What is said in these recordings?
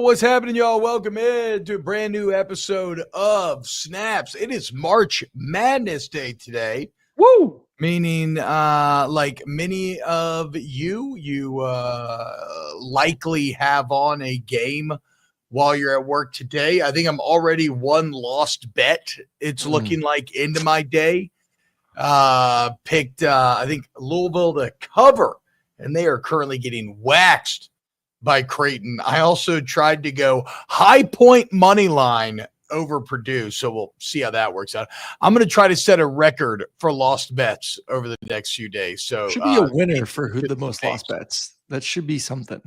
what's happening, y'all? Welcome in to a brand new episode of Snaps. It is March Madness Day today. Woo! Meaning, like many of you likely have on a game while you're at work today. I think I'm already one lost bet. It's looking like into my day. Picked, I think, Louisville to cover, and they are currently getting waxed by Creighton. I also tried to go high point money line over Purdue, so we'll see how that works out. I'm going to try to set a record for lost bets over the next few days. So should be a winner for who the most lost bets. That should be something.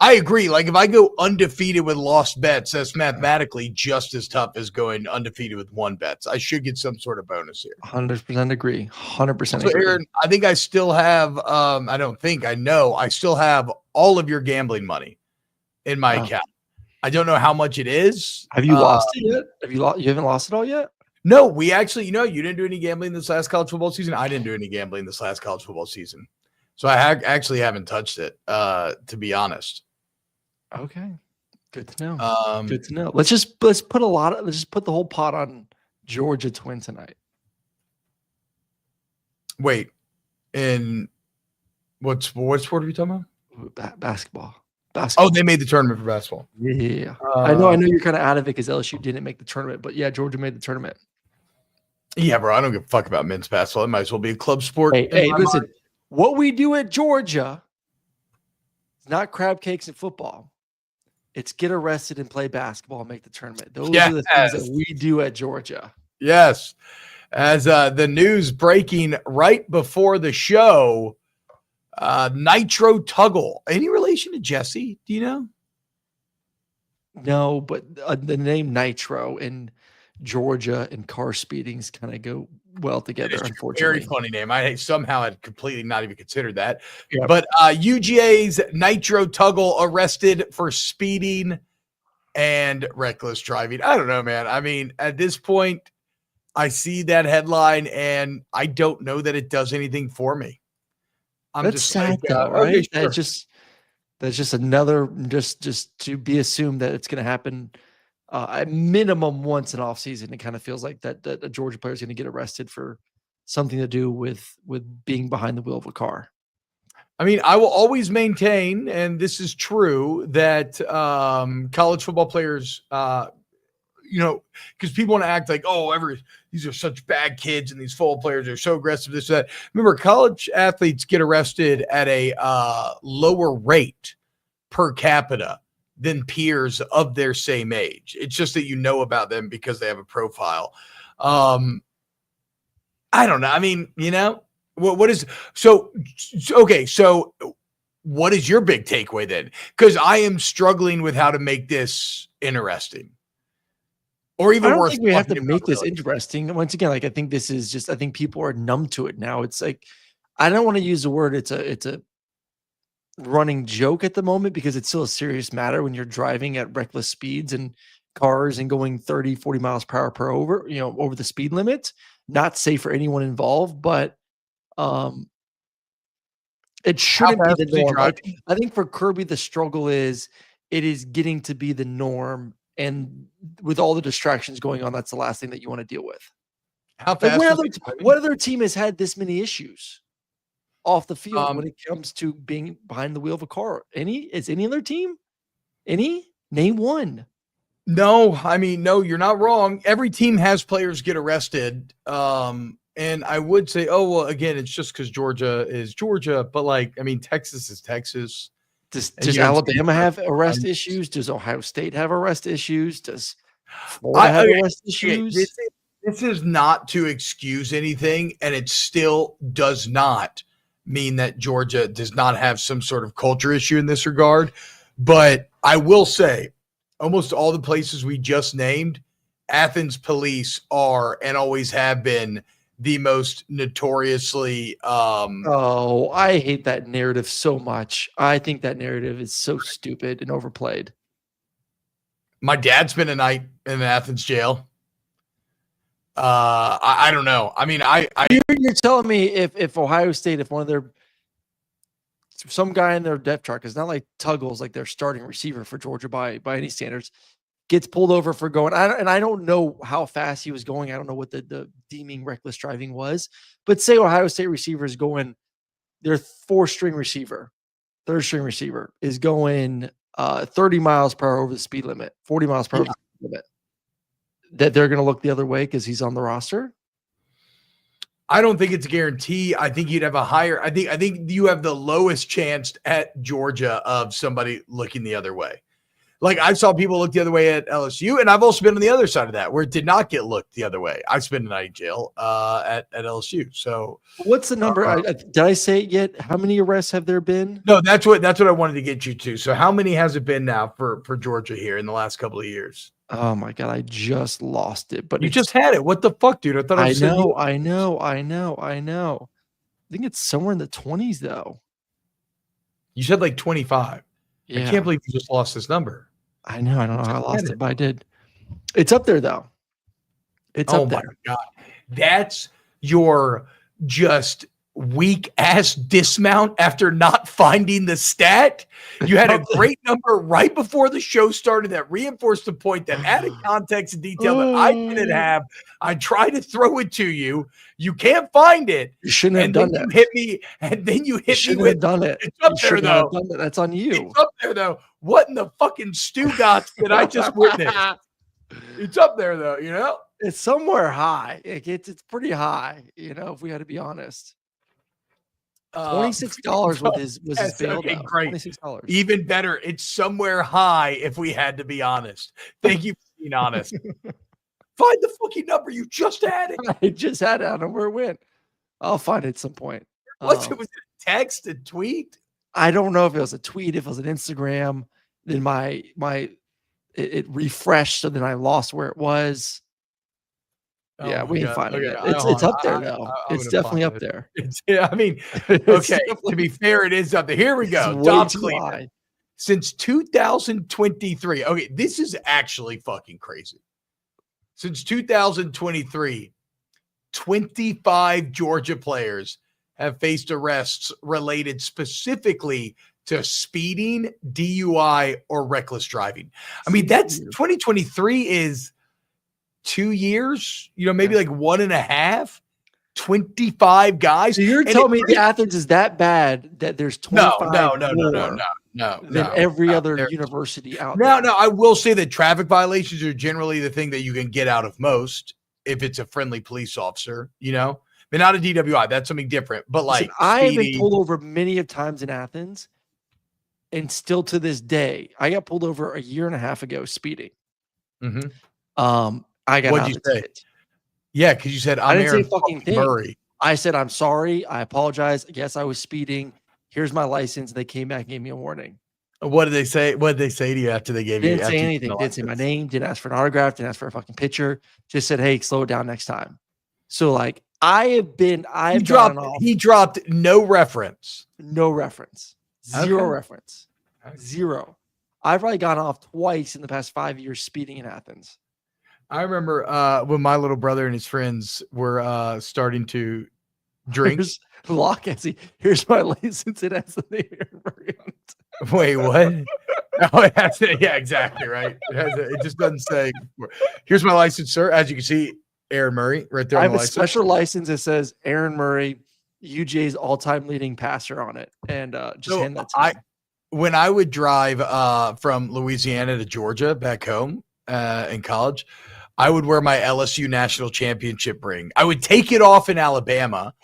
I agree. Like if I go undefeated with lost bets, that's mathematically just as tough as going undefeated with one bets. I should get some sort of bonus here. 100% agree. 100% so, agree. Aaron, I think I still have, I know I still have all of your gambling money in my account. I don't know how much it is. Have you lost it yet? You haven't lost it all yet? No, we actually, you didn't do any gambling this last college football season. I didn't do any gambling this last college football season. So I actually haven't touched it, to be honest. Okay. Good to know. Good to know. Let's put the whole pot on Georgia to win tonight. Wait, in what sport are we talking about? Basketball. Oh, they made the tournament for basketball. Yeah. I know you're kind of out of it because LSU didn't make the tournament, but yeah, Georgia made the tournament. Yeah, bro. I don't give a fuck about men's basketball. It might as well be a club sport. Hey, listen. What we do at Georgia is not crab cakes and football. It's get arrested and play basketball and make the tournament. Those are the things that we do at Georgia. Yes. As the news breaking right before the show, Nitro Tuggle. Any relation to Jesse? Do you know? No, but the name Nitro and Georgia and car speedings kind of go well together, unfortunately. Very funny name. I somehow had completely not even considered that. Yep. But UGA's Nitro Tuggle arrested for speeding and reckless driving. I don't know, man. I mean, at this point, I see that headline and I don't know that it does anything for me. That's just sad, though, right? Okay, sure. That's just another just to be assumed that it's going to happen at minimum once in off season. It kind of feels like that a Georgia player is going to get arrested for something to do with being behind the wheel of a car. I mean, I will always maintain, and this is true, that college football players, because people want to act like, these are such bad kids and these football players are so aggressive, this, that. Remember, college athletes get arrested at a lower rate per capita than peers of their same age. It's just that you know about them because they have a profile. I don't know. I mean, what is so okay. So what is your big takeaway then? Because I am struggling with how to make this interesting. Or even I worse. don't think we have to make this interesting. Once again, I think this is just, I think people are numb to it now. It's like, I don't want to use the word, it's a running joke at the moment because it's still a serious matter when you're driving at reckless speeds and cars and going 30, 40 miles per hour over the speed limit. Not safe for anyone involved, but it shouldn't be the norm. I think for Kirby, the struggle is it is getting to be the norm. And with all the distractions going on, that's the last thing that you want to deal with. How fast? What other team has had this many issues off the field when it comes to being behind the wheel of a car? Is any other team? Name one. No, I mean, no, you're not wrong. Every team has players get arrested. And I would say, again, it's just because Georgia is Georgia, but Texas is Texas. Does Alabama have arrest issues? Does Ohio State have arrest issues? Does Florida have arrest issues? This is not to excuse anything, and it still does not mean that Georgia does not have some sort of culture issue in this regard. But I will say, almost all the places we just named, Athens police are and always have been the most notoriously I hate that narrative so much. I think that narrative is so stupid and overplayed. My dad spent a night in an Athens jail. I don't know. I mean, you're telling me if Ohio State, if one of their some guy in their depth chart, because not like Tuggle's like their starting receiver for Georgia by any standards, gets pulled over for going. I don't know how fast he was going. I don't know what the deeming reckless driving was. But say Ohio State receiver is going, their third string receiver is going 30 miles per hour over the speed limit, 40 miles per hour over the speed limit. That they're going to look the other way because he's on the roster. I don't think it's a guarantee. I think you'd have a higher. I think you have the lowest chance at Georgia of somebody looking the other way. Like I saw people look the other way at LSU, and I've also been on the other side of that where it did not get looked the other way. I spent a night in jail at LSU. So what's the number? Did I say it yet? How many arrests have there been? No, that's what I wanted to get you to. So how many has it been now for Georgia here in the last couple of years? Oh my God, I just lost it. But you just had it. What the fuck, dude? I thought I know. I think it's somewhere in the 20s though. You said like 25. Yeah. I can't believe you just lost this number. I know. I don't know how I lost it, but I did. It's up there though. It's up there. Oh my God. That's your just weak ass dismount after not finding the stat. You had a great number right before the show started that reinforced the point that added context and detail that I didn't have. I tried to throw it to you. You can't find it. You shouldn't have done that. You hit me, and then you hit me with done it. It's up there though. That's on you. It's up there though. What in the fucking Stugots did I just witness? It's up there though, you know? It's somewhere high. It's pretty high, you know, if we had to be honest. $26 was his bail. Okay, great. $26. Even better. It's somewhere high if we had to be honest. Thank you for being honest. Find the fucking number. You just had it. I just had it. I don't know where it went. I'll find it at some point. Was it a text, a tweet? I don't know if it was a tweet, if it was an Instagram. Then it refreshed, so then I lost where it was. Yeah, we can find it. It's up there now. It's definitely up there. I mean, okay. To be fair, it is up there. Here we go. Dom Cleveland. Since 2023. Okay, this is actually fucking crazy. Since 2023, 25 Georgia players have faced arrests related specifically to speeding, DUI, or reckless driving. I mean, that's 2023 is 2 years, you know, maybe like 1.5, 25 guys. So you're telling me the Athens is that bad that there's 25 no, than every other university out there. No, I will say that traffic violations are generally the thing that you can get out of most if it's a friendly police officer, you know? But not a DWI. That's something different. But like I have been pulled over many of times in Athens, and still to this day, I got pulled over a year and a half ago speeding. Mm-hmm. I got What'd you say? Yeah, because you said I didn't say fucking thing. Murray. I said I'm sorry. I apologize. Yes, I was speeding. Here's my license. They came back and gave me a warning. What did they say? What did they say to you after they gave you? Didn't say anything. Didn't say my name. Didn't ask for an autograph. Didn't ask for a fucking picture. Just said, "Hey, slow it down next time." So like he dropped no reference. No reference. Zero reference. Okay. Zero. I've probably gone off twice in the past 5 years speeding in Athens. I remember when my little brother and his friends were starting to drink. Here's my license. It has the Wait, what? Oh, it has to, yeah, exactly, right. It just doesn't say. Here's my license, sir. As you can see, Aaron Murray right there. I have a special license that says Aaron Murray, UJ's all-time leading passer on it, and just hand that to me. When I would drive from Louisiana to Georgia back home in college, I would wear my LSU national championship ring. I would take it off in Alabama,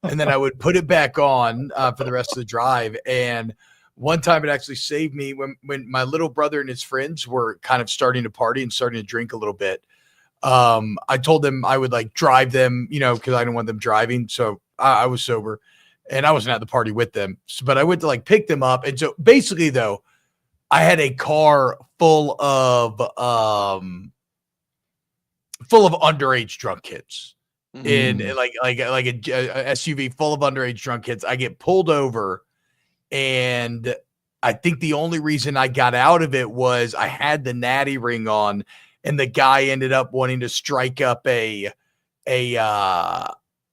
and then I would put it back on for the rest of the drive. And one time it actually saved me when my little brother and his friends were kind of starting to party and starting to drink a little bit. I told them I would like drive them, you know, because I didn't want them driving. So I was sober and I wasn't at the party with them, but I went to like pick them up. And so basically though, I had a car full of underage drunk kids in like a SUV full of underage drunk kids. I get pulled over, and I think the only reason I got out of it was I had the natty ring on, and the guy ended up wanting to strike up a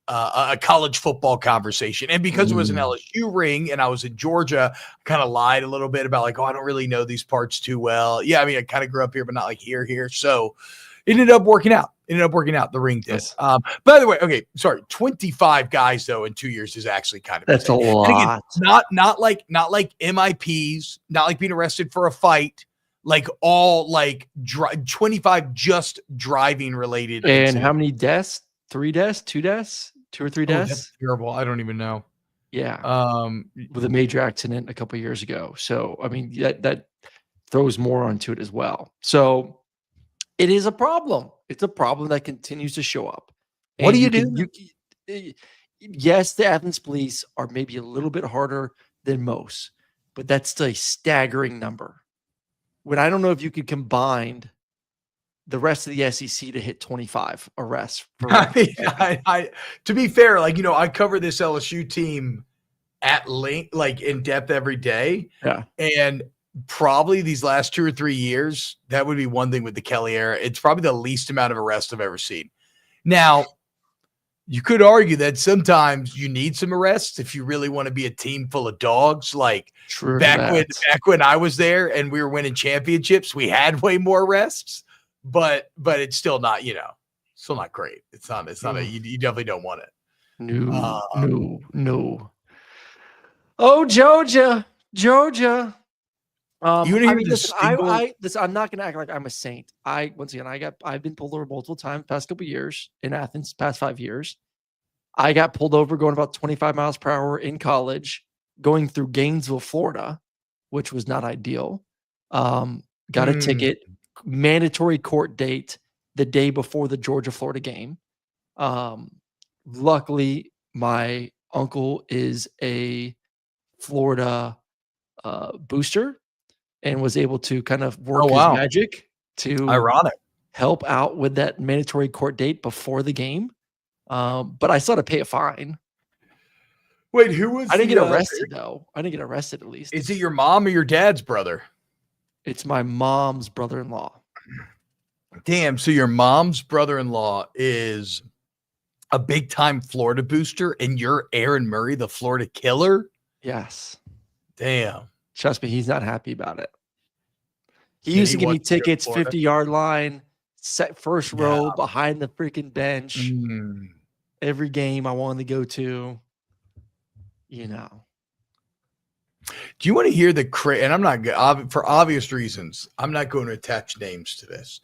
a college football conversation. And because it was an LSU ring and I was in Georgia, I kind of lied a little bit about like, oh, I don't really know these parts too well. Yeah, I mean, I kind of grew up here, but not like here. So it ended up working out. The ring did. Yes. By the way, okay, sorry, 25 guys though in 2 years is actually kind of that's insane. a lot. And again, not like MIPs, not like being arrested for a fight. Like all like 25 just driving related. And incidents. how many deaths? 3 deaths? 2 deaths? 2 or 3 deaths? That's terrible. I don't even know. Yeah. With a major accident a couple of years ago. So I mean that throws more onto it as well. So it is a problem. It's a problem that continues to show up. And what do you do? Yes, the Athens police are maybe a little bit harder than most, but that's still a staggering number. When I don't know if you could combine the rest of the SEC to hit 25 arrests. To be fair, like, you know, I cover this LSU team at length, like in depth every day. Yeah. And probably these last 2 or 3 years, that would be one thing with the Kelly era. It's probably the least amount of arrests I've ever seen. Now, you could argue that sometimes you need some arrests if you really want to be a team full of dogs. Like back when I was there and we were winning championships, we had way more arrests, but it's still not, you know, still not great. It's not you definitely don't want it. No. Oh, Georgia. I'm not gonna act like I'm a saint. I've been pulled over multiple times past couple years in Athens, past 5 years. I got pulled over going about 25 miles per hour in college, going through Gainesville, Florida, which was not ideal. Got a ticket, mandatory court date the day before the Georgia-Florida game. Luckily, my uncle is a Florida booster and was able to kind of work his magic to help out with that mandatory court date before the game. But I still had to pay a fine. Wait, who was I didn't get arrested though. I didn't get arrested at least. Is it your mom or your dad's brother? It's my mom's brother-in-law. Damn, so your mom's brother-in-law is a big-time Florida booster and you're Aaron Murray, the Florida killer? Yes. Damn. Trust me, he's not happy about it. He used to give me tickets, 50-yard line, set first row behind the freaking bench. Every game I wanted to go to, you know. Do you want to hear the and I'm not, for obvious reasons, I'm not going to attach names to this.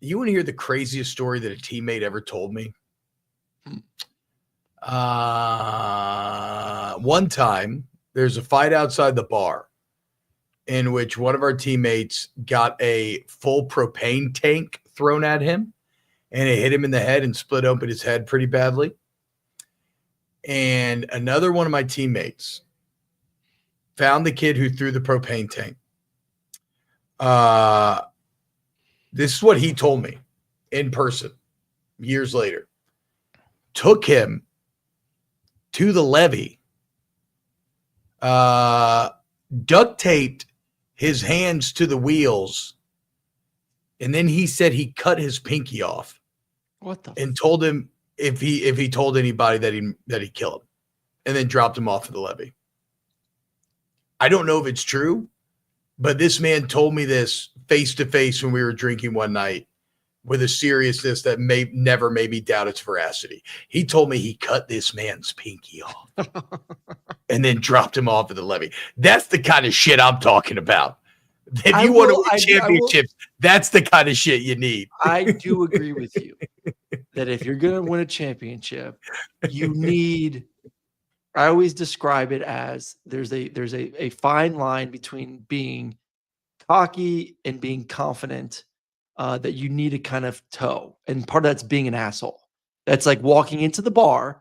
You want to hear the craziest story that a teammate ever told me? One time, there's a fight outside the bar in which one of our teammates got a full propane tank thrown at him, and it hit him in the head and split open his head pretty badly. And another one of my teammates found the kid who threw the propane tank. This is what he told me in person years later. Took him to the levee, duct taped his hands to the wheels, and then he said he cut his pinky off. And told him if he told anybody that he killed him, and then dropped him off at the levee. I don't know if it's true, but this man told me this face to face when we were drinking one night with a seriousness that never made me doubt its veracity. He told me he cut this man's pinky off and then dropped him off at the levee. That's the kind of shit I'm talking about. If you want to win championships, that's the kind of shit you need. I do agree with you that if you're going to win a championship, you need. I always describe it as there's a fine line between being cocky and being confident that you need to kind of toe. And part of that's being an asshole. That's like walking into the bar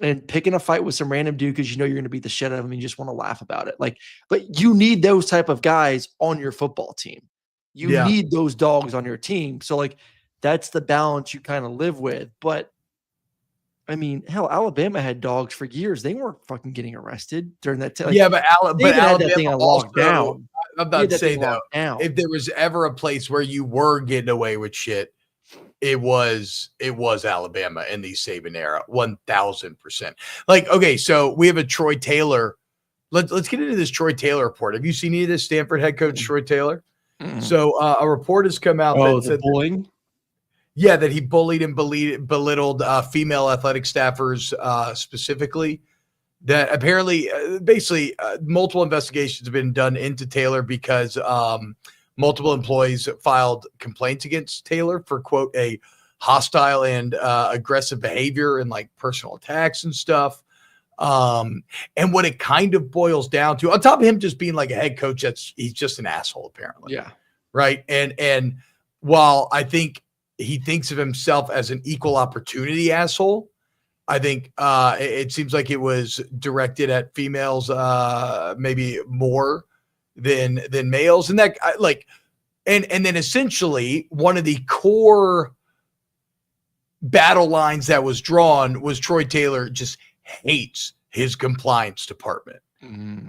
and picking a fight with some random dude because you know you're going to beat the shit out of him and you just want to laugh about it. Like, but you need those type of guys on your football team. You need those dogs on your team. So like that's the balance you kind of live with. But I mean, hell, Alabama had dogs for years. They weren't fucking getting arrested during that time. Like, but Alabama had that thing on lockdown. I'm about to say though, if there was ever a place where you were getting away with shit, it was Alabama in the Saban era, 1000%. Like, okay, so we have a Troy Taylor. Let's get into this Troy Taylor report. Have you seen any of this Stanford head coach Troy Taylor? So a report has come out that said bullying. That he bullied and belittled female athletic staffers specifically. That apparently, basically, multiple investigations have been done into Taylor because multiple employees filed complaints against Taylor for, quote, a hostile and aggressive behavior and like personal attacks and stuff. And what it kind of boils down to, on top of him just being like a head coach, he's just an asshole, apparently. Yeah. Right. And while I think he thinks of himself as an equal opportunity asshole, I think it seems like it was directed at females, maybe more than males, and that and then essentially one of the core battle lines that was drawn was Troy Taylor just hates his compliance department.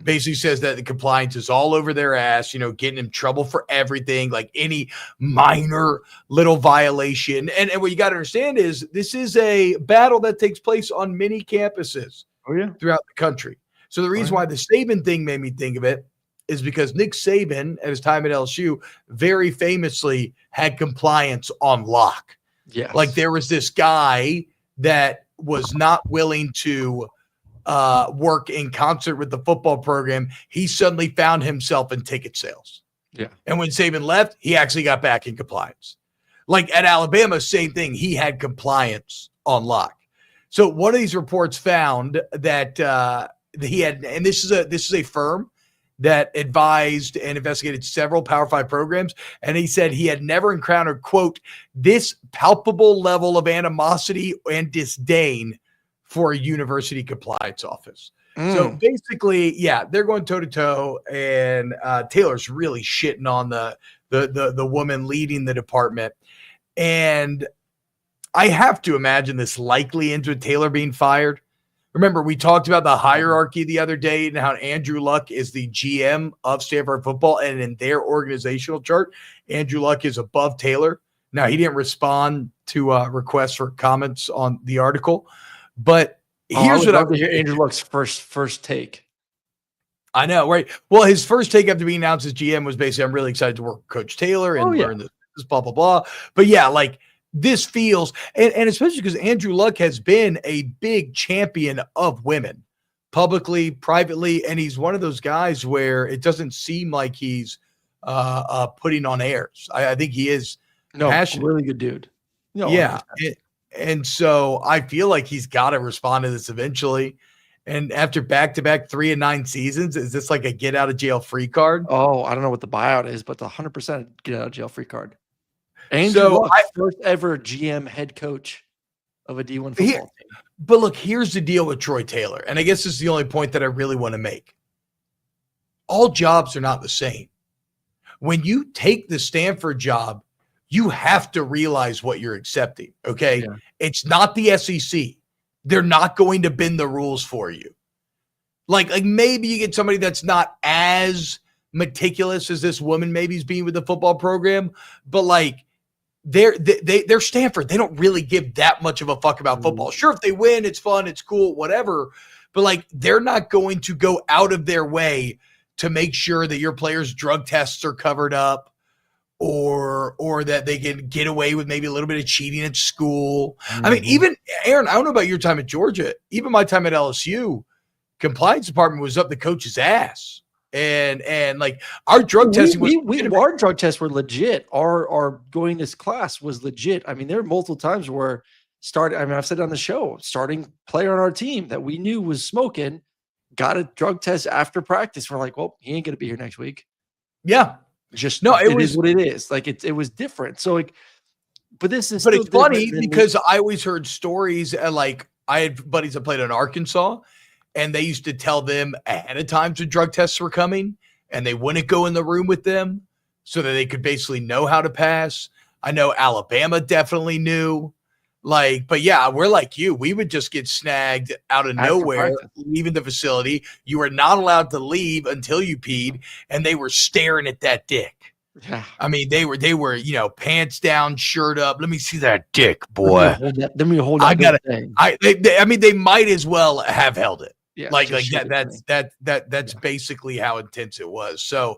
Basically says that the compliance is all over their ass, getting in trouble for everything, like any minor little violation. And what you got to understand is this is a battle that takes place on many campuses throughout the country. So the reason why the Saban thing made me think of it is because Nick Saban at his time at LSU very famously had compliance on lock. Yes. Like there was this guy that was not willing to work in concert with the football program. He suddenly found himself in ticket sales. Yeah. And when Saban left, he actually got back in compliance. Like at Alabama, same thing. He had compliance on lock. So one of these reports found that he had, and this is a firm that advised and investigated several Power 5 programs. And he said he had never encountered, quote, this palpable level of animosity and disdain for a university compliance office. So basically, they're going toe to toe, and Taylor's really shitting on the woman leading the department. And I have to imagine this likely ends with Taylor being fired. Remember, we talked about the hierarchy the other day and how Andrew Luck is the GM of Stanford football, and in their organizational chart, Andrew Luck is above Taylor. Now, he didn't respond to requests for comments on the article. But here's what I would hear Andrew Luck's first take. I know, right? Well, his first take after being announced as GM was basically, I'm really excited to work with Coach Taylor and learn this, blah, blah, blah. But yeah, like this feels, and especially because Andrew Luck has been a big champion of women, publicly, privately, and he's one of those guys where it doesn't seem like he's putting on airs. I think he is passionate. Really good dude. And so I feel like he's got to respond to this eventually. And after back-to-back 3 and 9 seasons, is this like a get out of jail free card? Oh, I don't know what the buyout is, but the 100% get out of jail free card. Andrew Luck, first ever GM head coach of a D1 football team. But look, here's the deal with Troy Taylor. And I guess this is the only point that I really want to make. All jobs are not the same. When you take the Stanford job, you have to realize what you're accepting, okay? Yeah. It's not the SEC. They're not going to bend the rules for you. Like maybe you get somebody that's not as meticulous as this woman maybe is being with the football program, but like they're Stanford. They don't really give that much of a fuck about football. Sure, if they win, it's fun, it's cool, whatever. But like they're not going to go out of their way to make sure that your players' drug tests are covered up, or that they can get away with maybe a little bit of cheating at school. I mean, even Aaron, I don't know about your time at Georgia, even my time at LSU, compliance department was up the coach's ass. And like our drug testing our drug tests were legit. Our going to class was legit. I mean, there were multiple times where I've said on the show, starting player on our team that we knew was smoking, got a drug test after practice. We're like, well, he ain't going to be here next week. Yeah. It is what it is. Like it was different. So like, but it's funny because I always heard stories like I had buddies that played in Arkansas, and they used to tell them ahead of time when drug tests were coming, and they wouldn't go in the room with them so that they could basically know how to pass. I know Alabama definitely knew. But yeah, we're like you. We would just get snagged out of nowhere, leaving the facility. You were not allowed to leave until you peed, and they were staring at that dick. Yeah. I mean, they were, pants down, shirt up. Let me see that dick, Let me boy. hold that. Let me hold I that gotta. thing. I mean, they might as well have held it. Yeah. Like Just shoot that. it to me. That's basically how intense it was. So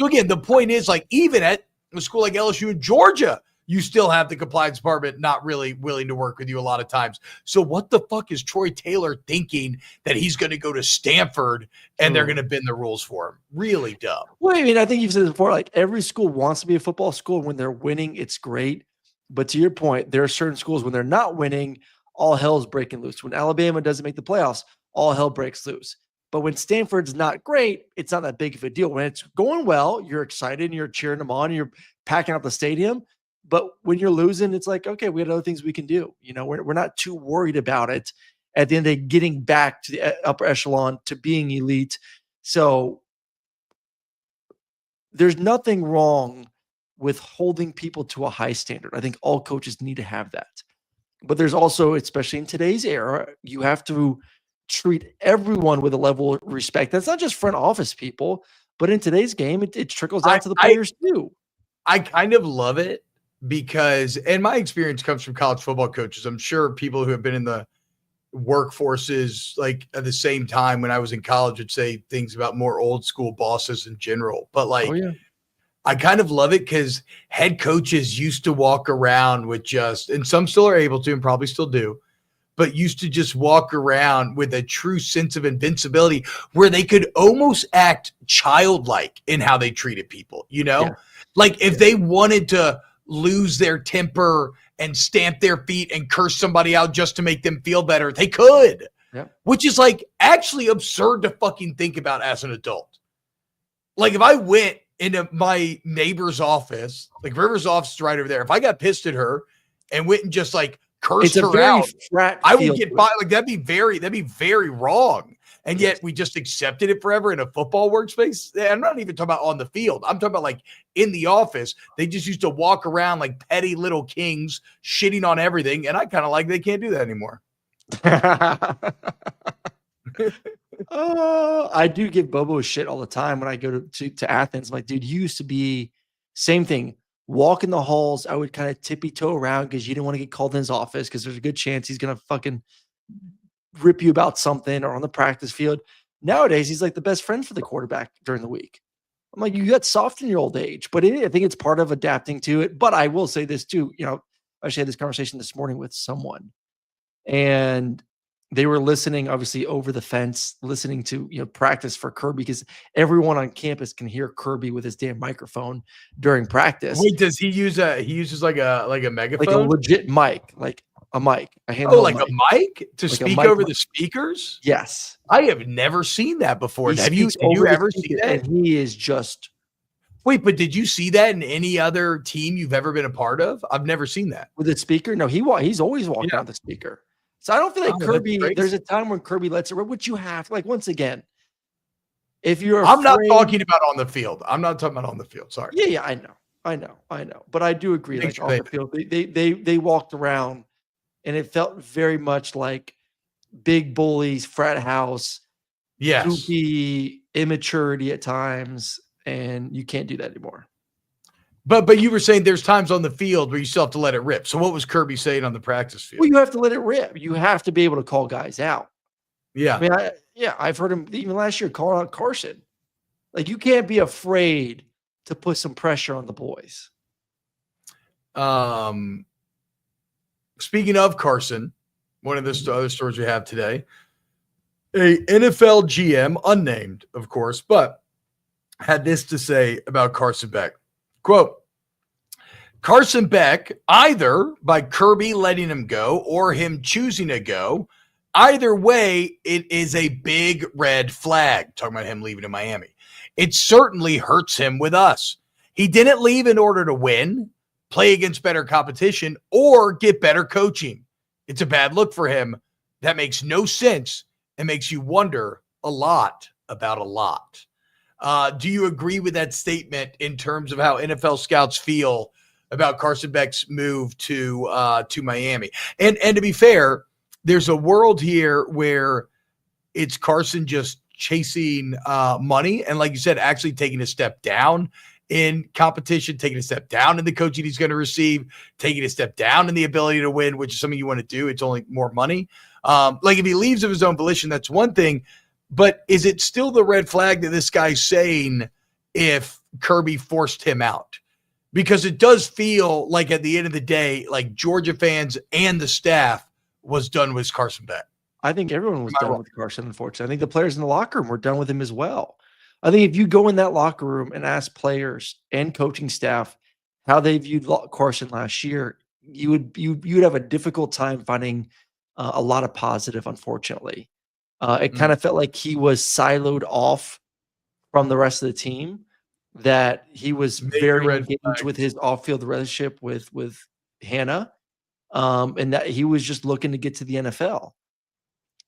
again, the point is, like, even at a school like LSU in Georgia, you still have the compliance department not really willing to work with you a lot of times. So what the fuck is Troy Taylor thinking that he's going to go to Stanford and they're going to bend the rules for him? Really dumb. Well, I mean, I think you've said this before. Like every school wants to be a football school. When they're winning, it's great. But to your point, there are certain schools when they're not winning, all hell's breaking loose. When Alabama doesn't make the playoffs, all hell breaks loose. But when Stanford's not great, it's not that big of a deal. When it's going well, you're excited and you're cheering them on, you're packing out the stadium. But when you're losing, it's like, okay, we have other things we can do. We're not too worried about it at the end of the day, getting back to the upper echelon, to being elite. So there's nothing wrong with holding people to a high standard. I think all coaches need to have that. But there's also, especially in today's era, you have to treat everyone with a level of respect. That's not just front office people, but in today's game, it trickles down to the players too. I kind of love it because, and my experience comes from college football coaches. I'm sure people who have been in the workforces like at the same time when I was in college would say things about more old school bosses in general. But I kind of love it because head coaches used to walk around with and some still are able to and probably still do, but used to just walk around with a true sense of invincibility where they could almost act childlike in how they treated people, Like if they wanted to lose their temper and stamp their feet and curse somebody out just to make them feel better, they could, which is like actually absurd to fucking think about as an adult. Like if I went into my neighbor's office, like River's office is right over there, if I got pissed at her and went and just like cursed her out, I would get by. Like that'd be very wrong. And yet we just accepted it forever in a football workspace. I'm not even talking about on the field. I'm talking about like in the office. They just used to walk around like petty little kings, shitting on everything. And I kind of like they can't do that anymore. I do give Bobo shit all the time when I go to Athens. I'm like, dude, you used to be same thing. Walk in the halls. I would kind of tippy toe around because you didn't want to get called in his office because there's a good chance he's going to fucking rip you about something or on the practice field. Nowadays, he's like the best friend for the quarterback during the week. I'm like, you got soft in your old age, but I think it's part of adapting to it. But I will say this too, I actually had this conversation this morning with someone and they were listening, obviously over the fence, listening to, practice for Kirby because everyone on campus can hear Kirby with his damn microphone during practice. Wait, does he uses like a megaphone? Like a legit mic, like a mic. A mic to speak over the speakers? Yes. I have never seen that before. Have you ever seen that? And he is just. Wait, but did you see that in any other team you've ever been a part of? I've never seen that. With a speaker? No, he's always walked out the speaker. So I don't feel like Kirby, there's a time when Kirby lets it rip, which you have. Like, once again, if you're I'm not talking about on the field. I'm not talking about on the field. Sorry. Yeah, I know. But I do agree. Like, off the field, they walked around and it felt very much like big bullies, frat house, goofy immaturity at times, and you can't do that anymore. But you were saying there's times on the field where you still have to let it rip. So what was Kirby saying on the practice field? Well, you have to let it rip. You have to be able to call guys out. Yeah. I mean, I've heard him even last year calling out Carson. Like, you can't be afraid to put some pressure on the boys. Speaking of Carson, one of the other stories we have today, a NFL GM, unnamed, of course, but had this to say about Carson Beck. Quote, Carson Beck, either by Kirby letting him go or him choosing to go, either way, it is a big red flag. Talking about him leaving to Miami. It certainly hurts him with us. He didn't leave in order to win, play against better competition, or get better coaching. It's a bad look for him. That makes no sense and makes you wonder a lot about a lot. Do you agree with that statement in terms of how NFL scouts feel about Carson Beck's move to Miami? And to be fair, there's a world here where it's Carson just chasing money and, like you said, actually taking a step down in competition, taking a step down in the coaching he's going to receive, taking a step down in the ability to win, which is something you want to do. It's only more money. Like if he leaves of his own volition, that's one thing. But is it still the red flag that this guy's saying if Kirby forced him out? Because it does feel like at the end of the day, like Georgia fans and the staff was done with Carson Beck. I think everyone was done with Carson, unfortunately. I think the players in the locker room were done with him as well. I think if you go in that locker room and ask players and coaching staff how they viewed Carson last year, you would have a difficult time finding a lot of positive, unfortunately. It kind of felt like he was siloed off from the rest of the team, that he was very engaged with his off-field relationship with Hannah, and that he was just looking to get to the NFL.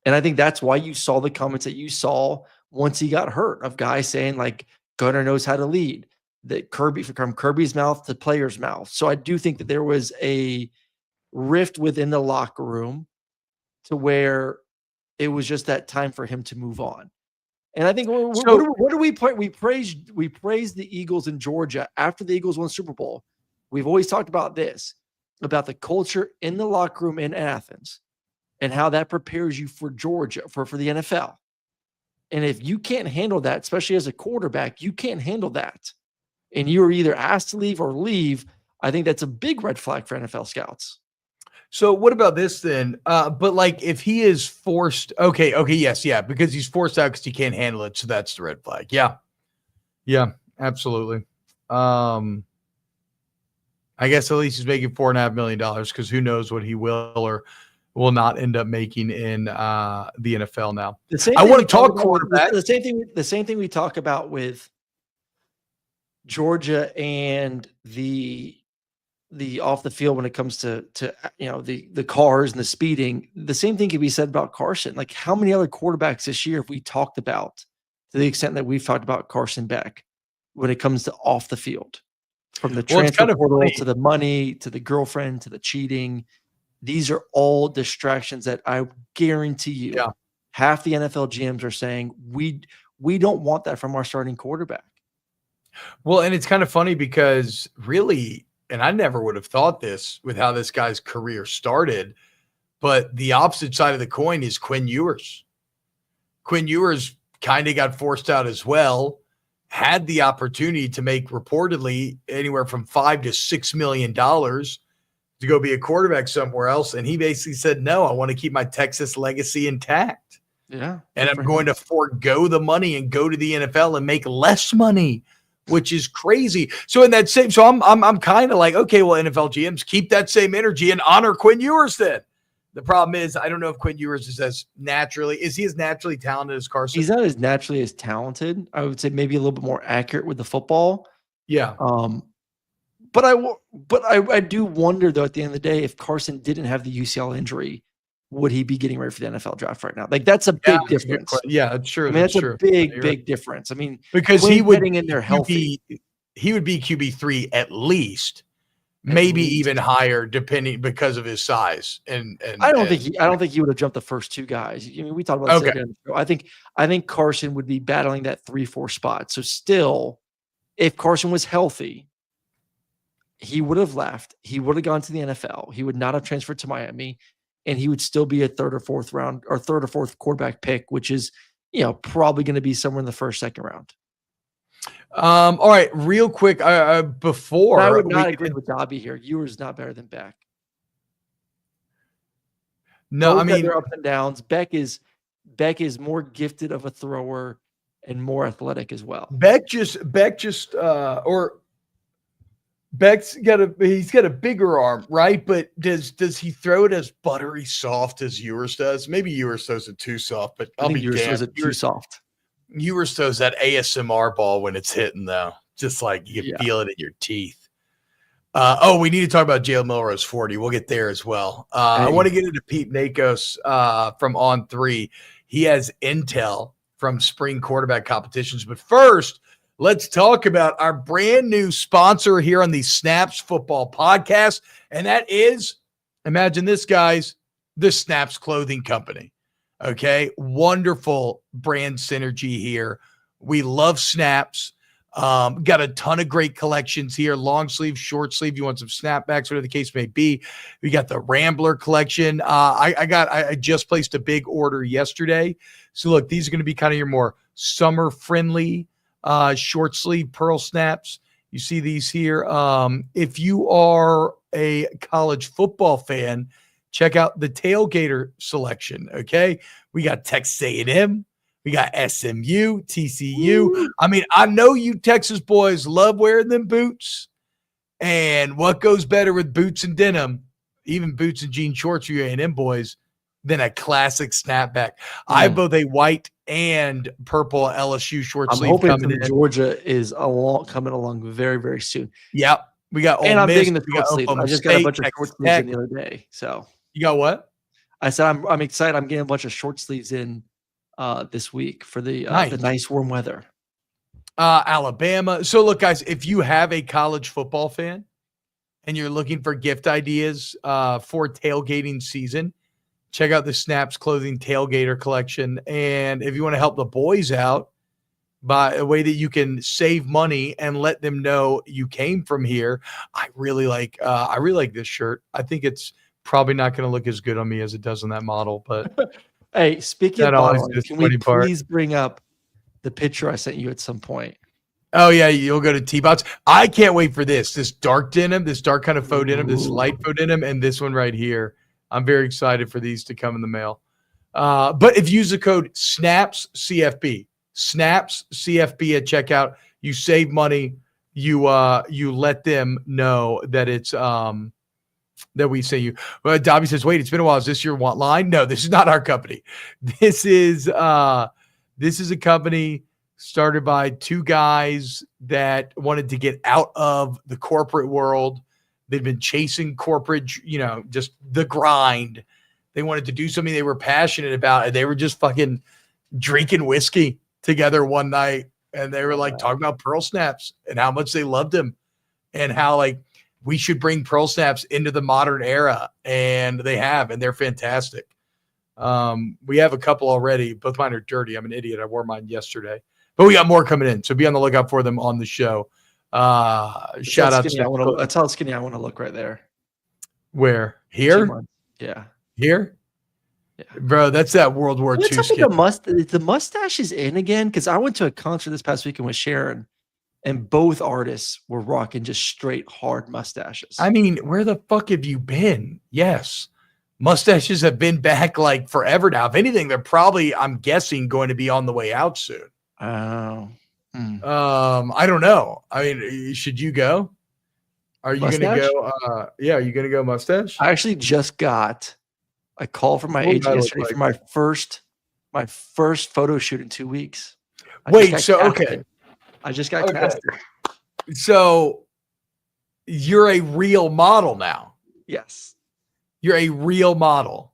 And I think that's why you saw the comments that you saw once he got hurt, of guys saying like Gunnar knows how to lead, that from Kirby's mouth to player's mouth. So I do think that there was a rift within the locker room to where it was just that time for him to move on. And I think what do we play? We praised the Eagles in Georgia after the Eagles won the Super Bowl. We've always talked about this, about the culture in the locker room in Athens and how that prepares you for Georgia, for the NFL. And if you can't handle that, especially as a quarterback, you can't handle that, and you're either asked to leave or leave, I think that's a big red flag for NFL scouts. So what about this then? But like if he is forced, okay, yes, yeah, because he's forced out because he can't handle it. So that's the red flag. Yeah, absolutely. I guess at least he's making $4.5 million, because who knows what he will or will not end up making in the NFL now. I want to talk quarterback. The same thing we talk about with Georgia and the off the field when it comes to the cars and the speeding. The same thing can be said about Carson. Like, how many other quarterbacks this year have we talked about to the extent that we've talked about Carson Beck when it comes to off the field, from the transfer portal to the money to the girlfriend to the cheating? These are all distractions that I guarantee you half the NFL GMs are saying we don't want that from our starting quarterback. Well, and it's kind of funny because really, and I never would have thought this with how this guy's career started, but the opposite side of the coin is Quinn Ewers. Quinn Ewers kind of got forced out as well, had the opportunity to make reportedly anywhere from $5 to $6 million to go be a quarterback somewhere else. And he basically said, no, I want to keep my Texas legacy intact. Yeah. And I'm going to forego the money and go to the NFL and make less money, which is crazy. So in that same, so I'm kind of like, okay, well, NFL GMs, keep that same energy and honor Quinn Ewers then. The problem is, I don't know if Quinn Ewers is as naturally talented as Carson? He's not as naturally as talented. I would say maybe a little bit more accurate with the football. Yeah. But I do wonder, though, at the end of the day, if Carson didn't have the UCL injury, would he be getting ready for the NFL draft right now? Like, that's a big difference. Yeah, it's true. I mean, that's a big difference. I mean, because he would getting in there healthy. He would be QB3 at least. Maybe even higher, depending, because of his size. And I don't think he would have jumped the first two guys. I mean, we talked about this on the show. I think Carson would be battling that 3-4 spot. So still, if Carson was healthy, he would have left. He would have gone to the NFL. He would not have transferred to Miami, and he would still be a third or fourth quarterback pick, which is, probably going to be somewhere in the first, second round. All right, real quick, before I would not agree with Dobby here. Ewers not better than Beck. No, I mean, they're ups and downs. Beck is more gifted of a thrower and more athletic as well. Beck's got a bigger arm, right? But does he throw it as buttery soft as Ewers does? Maybe Ewers throws it too soft, but I'll be damned. Ewers throws it too soft. Ewers throws that ASMR ball when it's hitting, though. Just like you can feel it in your teeth. We need to talk about Jalen Milroe's 40. We'll get there as well. I want to get into Pete Nakos from On 3. He has intel from spring quarterback competitions. But first, let's talk about our brand new sponsor here on the Snaps Football Podcast. And that is, imagine this, guys, the Snaps Clothing Company. Okay, wonderful brand synergy here. We love Snaps. Got a ton of great collections here. Long sleeve, short sleeve. You want some snapbacks, whatever the case may be. We got the Rambler collection. I just placed a big order yesterday. So look, these are going to be kind of your more summer friendly short sleeve pearl snaps. You see these here. If you are a college football fan, check out the Tailgater selection. Okay, we got Texas A&M. We got SMU, TCU. Ooh. I mean, I know you Texas boys love wearing them boots. And what goes better with boots and denim, even boots and jean shorts for you A&M boys, than a classic snapback? I have both a white and purple LSU short I'm sleeve hoping coming in. Georgia is coming along very, very soon. Yep. We got and Ole I'm Miss, digging the short sleeve. I just got a bunch of short sleeves in the other day. So you got what? I said I'm excited. I'm getting a bunch of short sleeves in this week for the nice warm weather. Alabama. So look, guys, if you have a college football fan and you're looking for gift ideas for tailgating season, check out the Snaps Clothing Tailgater collection. And if you want to help the boys out by a way that you can save money and let them know you came from here, I really like this shirt. I think it's probably not going to look as good on me as it does on that model, but hey, speaking of modeling, can we please bring up the picture I sent you at some point? Oh yeah, you'll go to TBob. I can't wait for this dark denim, this dark kind of faux denim, this light faux denim, and this one right here. I'm very excited for these to come in the mail. But if you use the code SNAPSCFB at checkout, you save money. You let them know that it's that we say you. Well, Dobby says, wait, it's been a while. Is this your want line? No, this is not our company. This is a company started by two guys that wanted to get out of the corporate world. They'd been chasing corporate, just the grind. They wanted to do something they were passionate about, and they were just fucking drinking whiskey together one night, and they were like talking about pearl snaps and how much they loved them and how like we should bring pearl snaps into the modern era, and they have, and they're fantastic. We have a couple already. Both mine are dirty. I'm an idiot. I wore mine yesterday, but we got more coming in, so be on the lookout for them on the show. Shout out to that's how skinny I want to look right there. Where? Here? Yeah. Here? Yeah. Bro, that's that World War II skin. The mustache is in again, because I went to a concert this past weekend with Sharon, and both artists were rocking just straight hard mustaches. I mean, where the fuck have you been? Yes. Mustaches have been back like forever now. If anything, they're probably, I'm guessing, going to be on the way out soon. Oh. I don't know. I mean, should you go? Are you going to go? Are you going to go mustache? I actually just got a call from my agent yesterday for my first photo shoot in 2 weeks. Okay. I just got casted. So you're a real model now. Yes. You're a real model.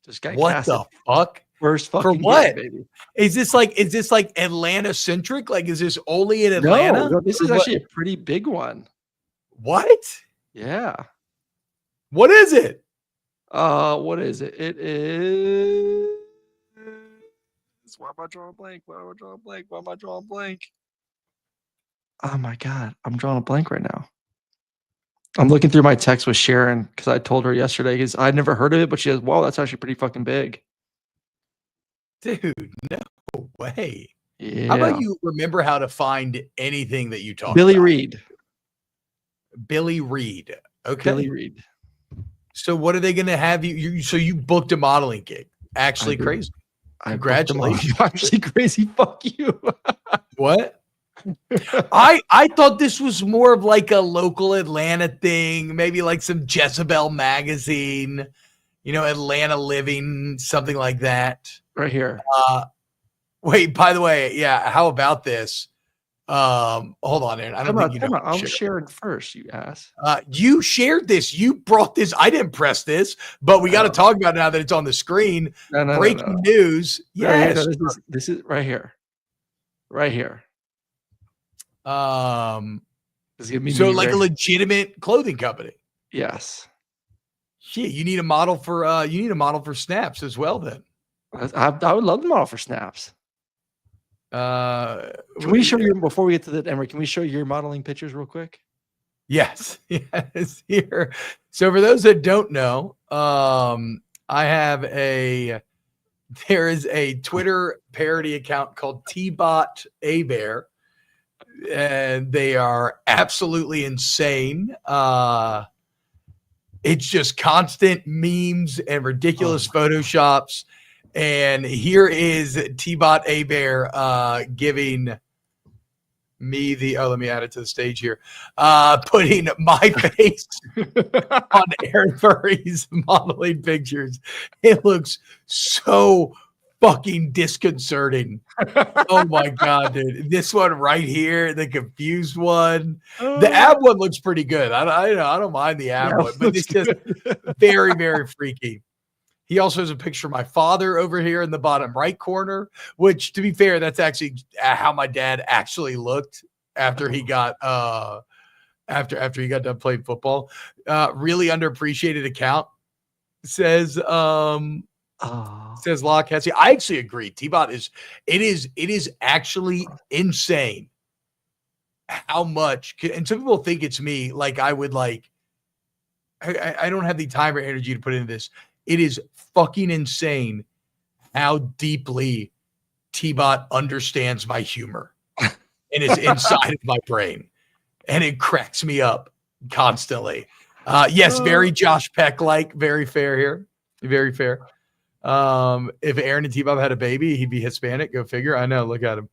Just got what casted. The fuck? First fucking for what? Game, baby. Is this like Atlanta centric? Like, is this only in Atlanta? No, this is actually a pretty big one. What? Yeah. What is it? What is it? It is. Why am I drawing blank? Oh my God. I'm drawing a blank right now. I'm looking through my text with Sharon because I told her yesterday because I'd never heard of it, but she goes, wow, that's actually pretty fucking big. Dude, no way. Yeah. How about you remember how to find anything that you talk Billy about? Reed. Okay. Billy Reed. So what are they going to have you? So you booked a modeling gig. Actually crazy. Congratulations. Actually crazy. Fuck you. What? I thought this was more of like a local Atlanta thing, maybe like some Jezebel magazine, Atlanta Living, something like that. Right here. Wait, by the way, yeah, how about this? Hold on, Aaron. I don't think you know. I'm sharing first, you ass. You shared this. You brought this. I didn't press this, but we got to talk about it now that it's on the screen. Breaking news. Yes. This is right here. Right here. So like a legitimate clothing company. Yes. Shit, you need a model for Snaps as well then. I would love the model for Snaps. Can we show you before we get to the Emery? Can we show your modeling pictures real quick? Yes, yes. Here. So for those that don't know, I have there is a Twitter parody account called TBot A Bear, and they are absolutely insane. It's just constant memes and ridiculous photoshops. And here is TBot A Bear giving me let me add it to the stage here. Putting my face on Aaron Murray's modeling pictures. It looks so fucking disconcerting. Oh my God, dude. This one right here, the confused one. The ab one looks pretty good. I don't mind the ab one, but it's just very, very freaky. He also has a picture of my father over here in the bottom right corner, which, to be fair, that's actually how my dad actually looked after he got after he got done playing football. Really underappreciated account, says Locke Hesse. I actually agree. T-Bot is actually insane how much, and some people think it's me, like I would like I don't have the time or energy to put into this. It is fucking insane how deeply T-Bot understands my humor and is inside of my brain. And it cracks me up constantly. Yes, very Josh Peck-like, very fair here. Very fair. If Aaron and T-Bob had a baby, he'd be Hispanic. Go figure. I know. Look at him.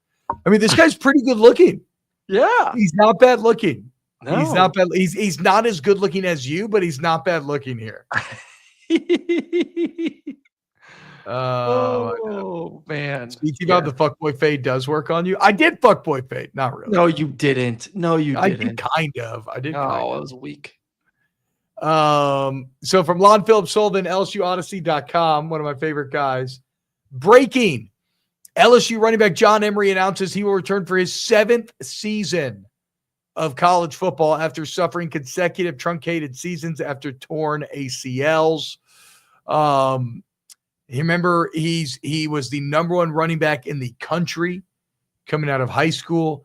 I mean, this guy's pretty good looking. Yeah. He's not bad looking. No. He's not bad. He's not as good looking as you, but he's not bad looking here. Oh man. Speaking about the fuckboy fade does work on you. I did fuckboy fade. Not really. No, you didn't. No, you didn't. I did kind of. It was weak. So from Lon Phillips Sullivan, LSUodyssey.com, one of my favorite guys. Breaking. LSU running back John Emery announces he will return for his 7th season of college football after suffering consecutive truncated seasons after torn ACLs. Remember, he was the number 1 running back in the country coming out of high school,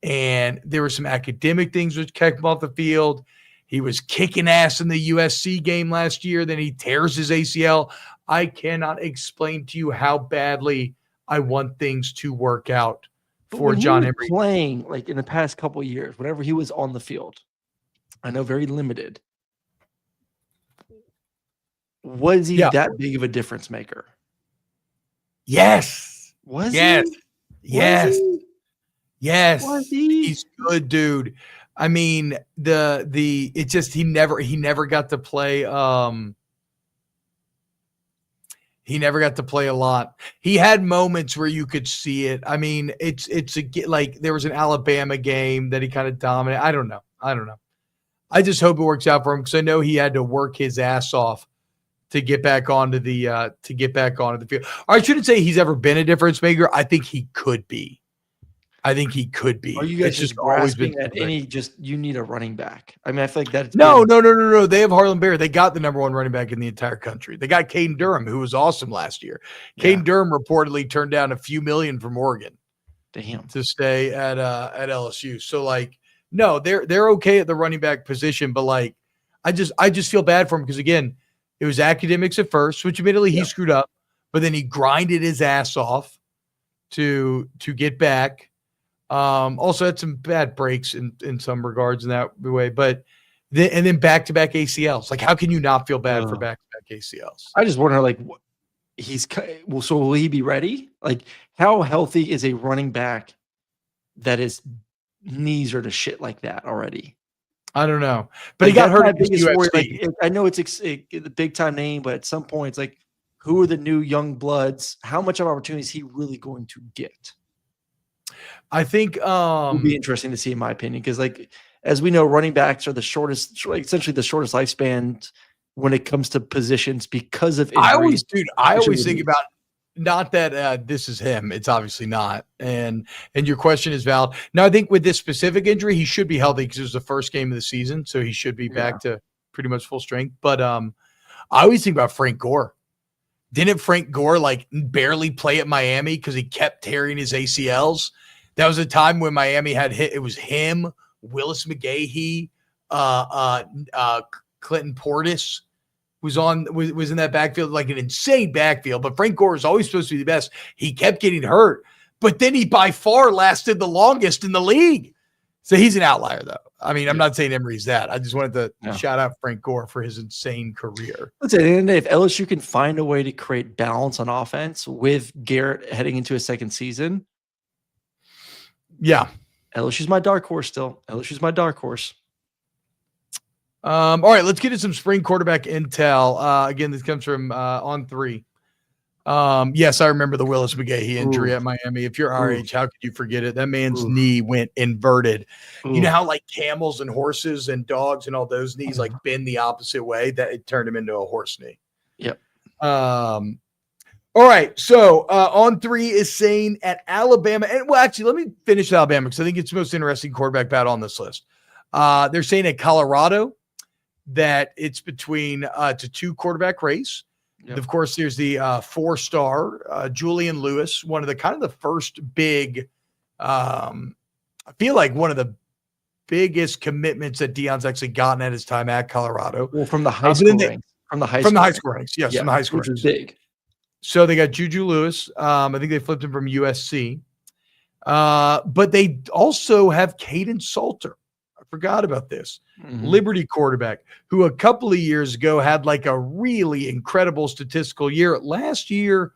and there were some academic things which kept him off the field. He was kicking ass in the USC game last year. Then he tears his ACL. I cannot explain to you how badly I want things to work out for John Emery. Playing like in the past couple of years, whenever he was on the field, I know very limited. Was he that big of a difference maker? Yes. Was he? Yes. Yes. Was he? He's good, dude. I mean, he never got to play. He never got to play a lot. He had moments where you could see it. I mean, like there was an Alabama game that he kind of dominated. I don't know. I just hope it works out for him because I know he had to work his ass off to get back onto the field. Or I shouldn't say he's ever been a difference maker. I think he could be. Are you guys just grasping at you need a running back? I mean, I feel like that's no. They have Harlan Bear. They got the number 1 running back in the entire country. They got Caden Durham, who was awesome last year. Caden Durham reportedly turned down a few million from Oregon to stay at LSU. So like, no, they're okay at the running back position, but like, I just feel bad for him because again, it was academics at first, which admittedly he screwed up, but then he grinded his ass off to get back. Also had some bad breaks in some regards in that way, but then back-to-back ACLs. Like, how can you not feel bad for back-to-back ACLs? I just wonder, like, so will he be ready? Like, how healthy is a running back that his knees are to shit like that already? I don't know, but he got hurt at UFC. Like, I know it's the big-time name, but at some point, it's like, who are the new young bloods? How much of opportunity is he really going to get? I think it would be interesting to see, in my opinion, because like as we know, running backs are the shortest, essentially the shortest lifespan when it comes to positions because of injuries. I always think about not that this is him. It's obviously not, and your question is valid. Now, I think with this specific injury, he should be healthy because it was the first game of the season, so he should be back to pretty much full strength. But I always think about Frank Gore. Didn't Frank Gore like barely play at Miami because he kept tearing his ACLs? That was a time when Miami had hit. It was him, Willis McGahee, Clinton Portis was in that backfield, like an insane backfield. But Frank Gore was always supposed to be the best. He kept getting hurt, but then he by far lasted the longest in the league. So he's an outlier, though. I mean, I'm not saying Emery's that. I just wanted to shout out Frank Gore for his insane career. Let's say at the end of the day, if LSU can find a way to create balance on offense with Garrett heading into a second season, LSU's my dark horse still. LSU's my dark horse. All right, let's get into some spring quarterback intel. Again, this comes from On3. Yes, I remember the Willis McGahee injury at Miami. If you're our age, how could you forget it? That man's knee went inverted. You know how like camels and horses and dogs and all those knees like bend the opposite way? That it turned him into a horse knee. Yep. All right. So On3 is saying at Alabama, and well, actually, let me finish Alabama because I think it's the most interesting quarterback battle on this list. They're saying at Colorado that it's between it's a 2 quarterback race. Yep. Of course, there's the 4-star Julian Lewis, one of the first big, I feel like one of the biggest commitments that Deion's actually gotten at his time at Colorado. Well, from the high school ranks. From the high school ranks. Yes, from the high school ranks. Which is big. So they got Juju Lewis. I think they flipped him from USC. But they also have Caden Salter. I forgot about this. Liberty quarterback, who a couple of years ago had like a really incredible statistical year. Last year,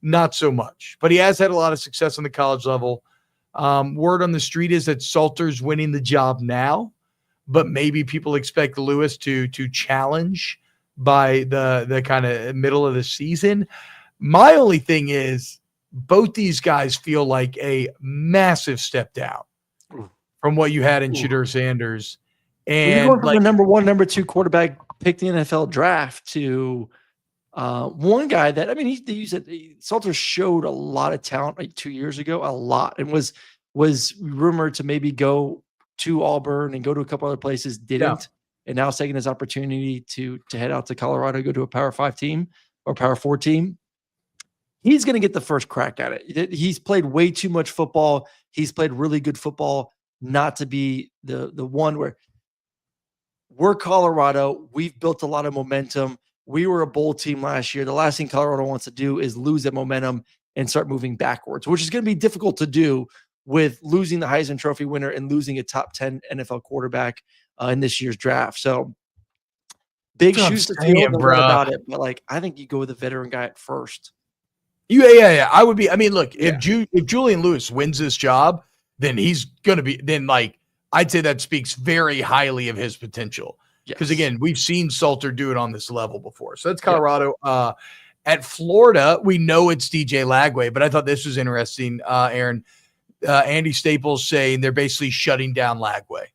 not so much, but he has had a lot of success on the college level. Word on the street is that Salter's winning the job now, but maybe people expect Lewis to challenge by the kind of middle of the season. My only thing is both these guys feel like a massive step down from what you had in Shedeur Sanders. And you're going from the number 1, number 2 quarterback picked in the NFL draft to one guy that, I mean, he said Salter showed a lot of talent like 2 years ago, a lot, and was rumored to maybe go to Auburn and go to a couple other places, didn't, and now taking his opportunity to head out to Colorado, go to a Power 5 team or Power 4 team. He's going to get the first crack at it. He's played way too much football. He's played really good football not to be the one where we're Colorado. We've built a lot of momentum. We were a bowl team last year. The last thing Colorado wants to do is lose that momentum and start moving backwards, which is going to be difficult to do with losing the Heisman Trophy winner and losing a top 10 NFL quarterback in this year's draft. So big shoes to fill, no doubt about it. But like, I think you go with a veteran guy at first. Yeah. I would be. I mean, look, if Julian Lewis wins this job, then he's going to be. Then like, I'd say that speaks very highly of his potential. Because again, we've seen Salter do it on this level before. So that's Colorado. At Florida, we know it's DJ Lagway, but I thought this was interesting, Aaron. Andy Staples saying they're basically shutting down Lagway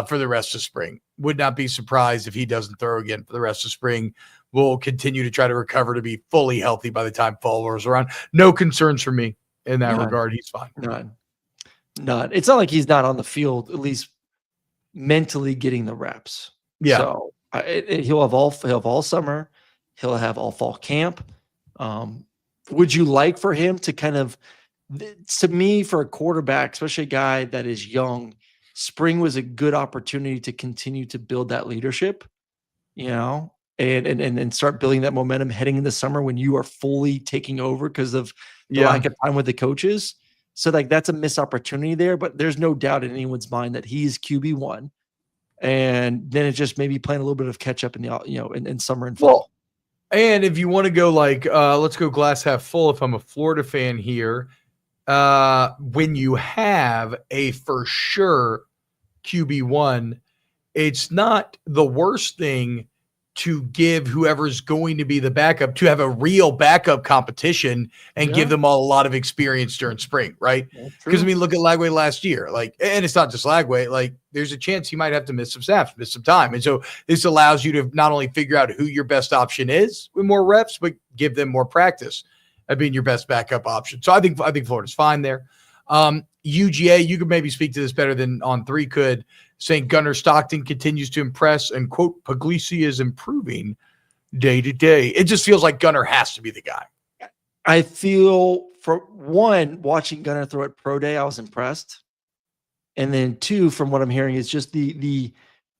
for the rest of spring. Would not be surprised if he doesn't throw again for the rest of spring. We'll continue to try to recover to be fully healthy by the time fall rolls around. No concerns for me in that regard. He's fine. None. It's not like he's not on the field, at least mentally getting the reps. Yeah. So he'll have all summer. He'll have all fall camp. Would you like for him to kind of, to me, for a quarterback, especially a guy that is young, spring was a good opportunity to continue to build that leadership, and start building that momentum heading into summer when you are fully taking over because of the lack of time with the coaches. So like that's a missed opportunity there, but there's no doubt in anyone's mind that he's QB1. And then it's just maybe playing a little bit of catch up in the, in summer and fall. Well, and if you want to go like, let's go glass half full. If I'm a Florida fan here, when you have a for sure QB1, it's not the worst thing to give whoever's going to be the backup to have a real backup competition and give them all a lot of experience during spring, right? Because I mean, look at Lagway last year, and it's not just Lagway, there's a chance he might have to miss some snaps, miss some time. And so this allows you to not only figure out who your best option is with more reps, but give them more practice at being your best backup option. So I think Florida's fine there. UGA, you could maybe speak to this better than On3 could, saying Gunnar Stockton continues to impress and, quote, Puglisi is improving. day to day. It just feels like Gunner has to be the guy. I feel, for one, watching Gunner throw at Pro Day, I was impressed. And then two, from what I'm hearing, is just the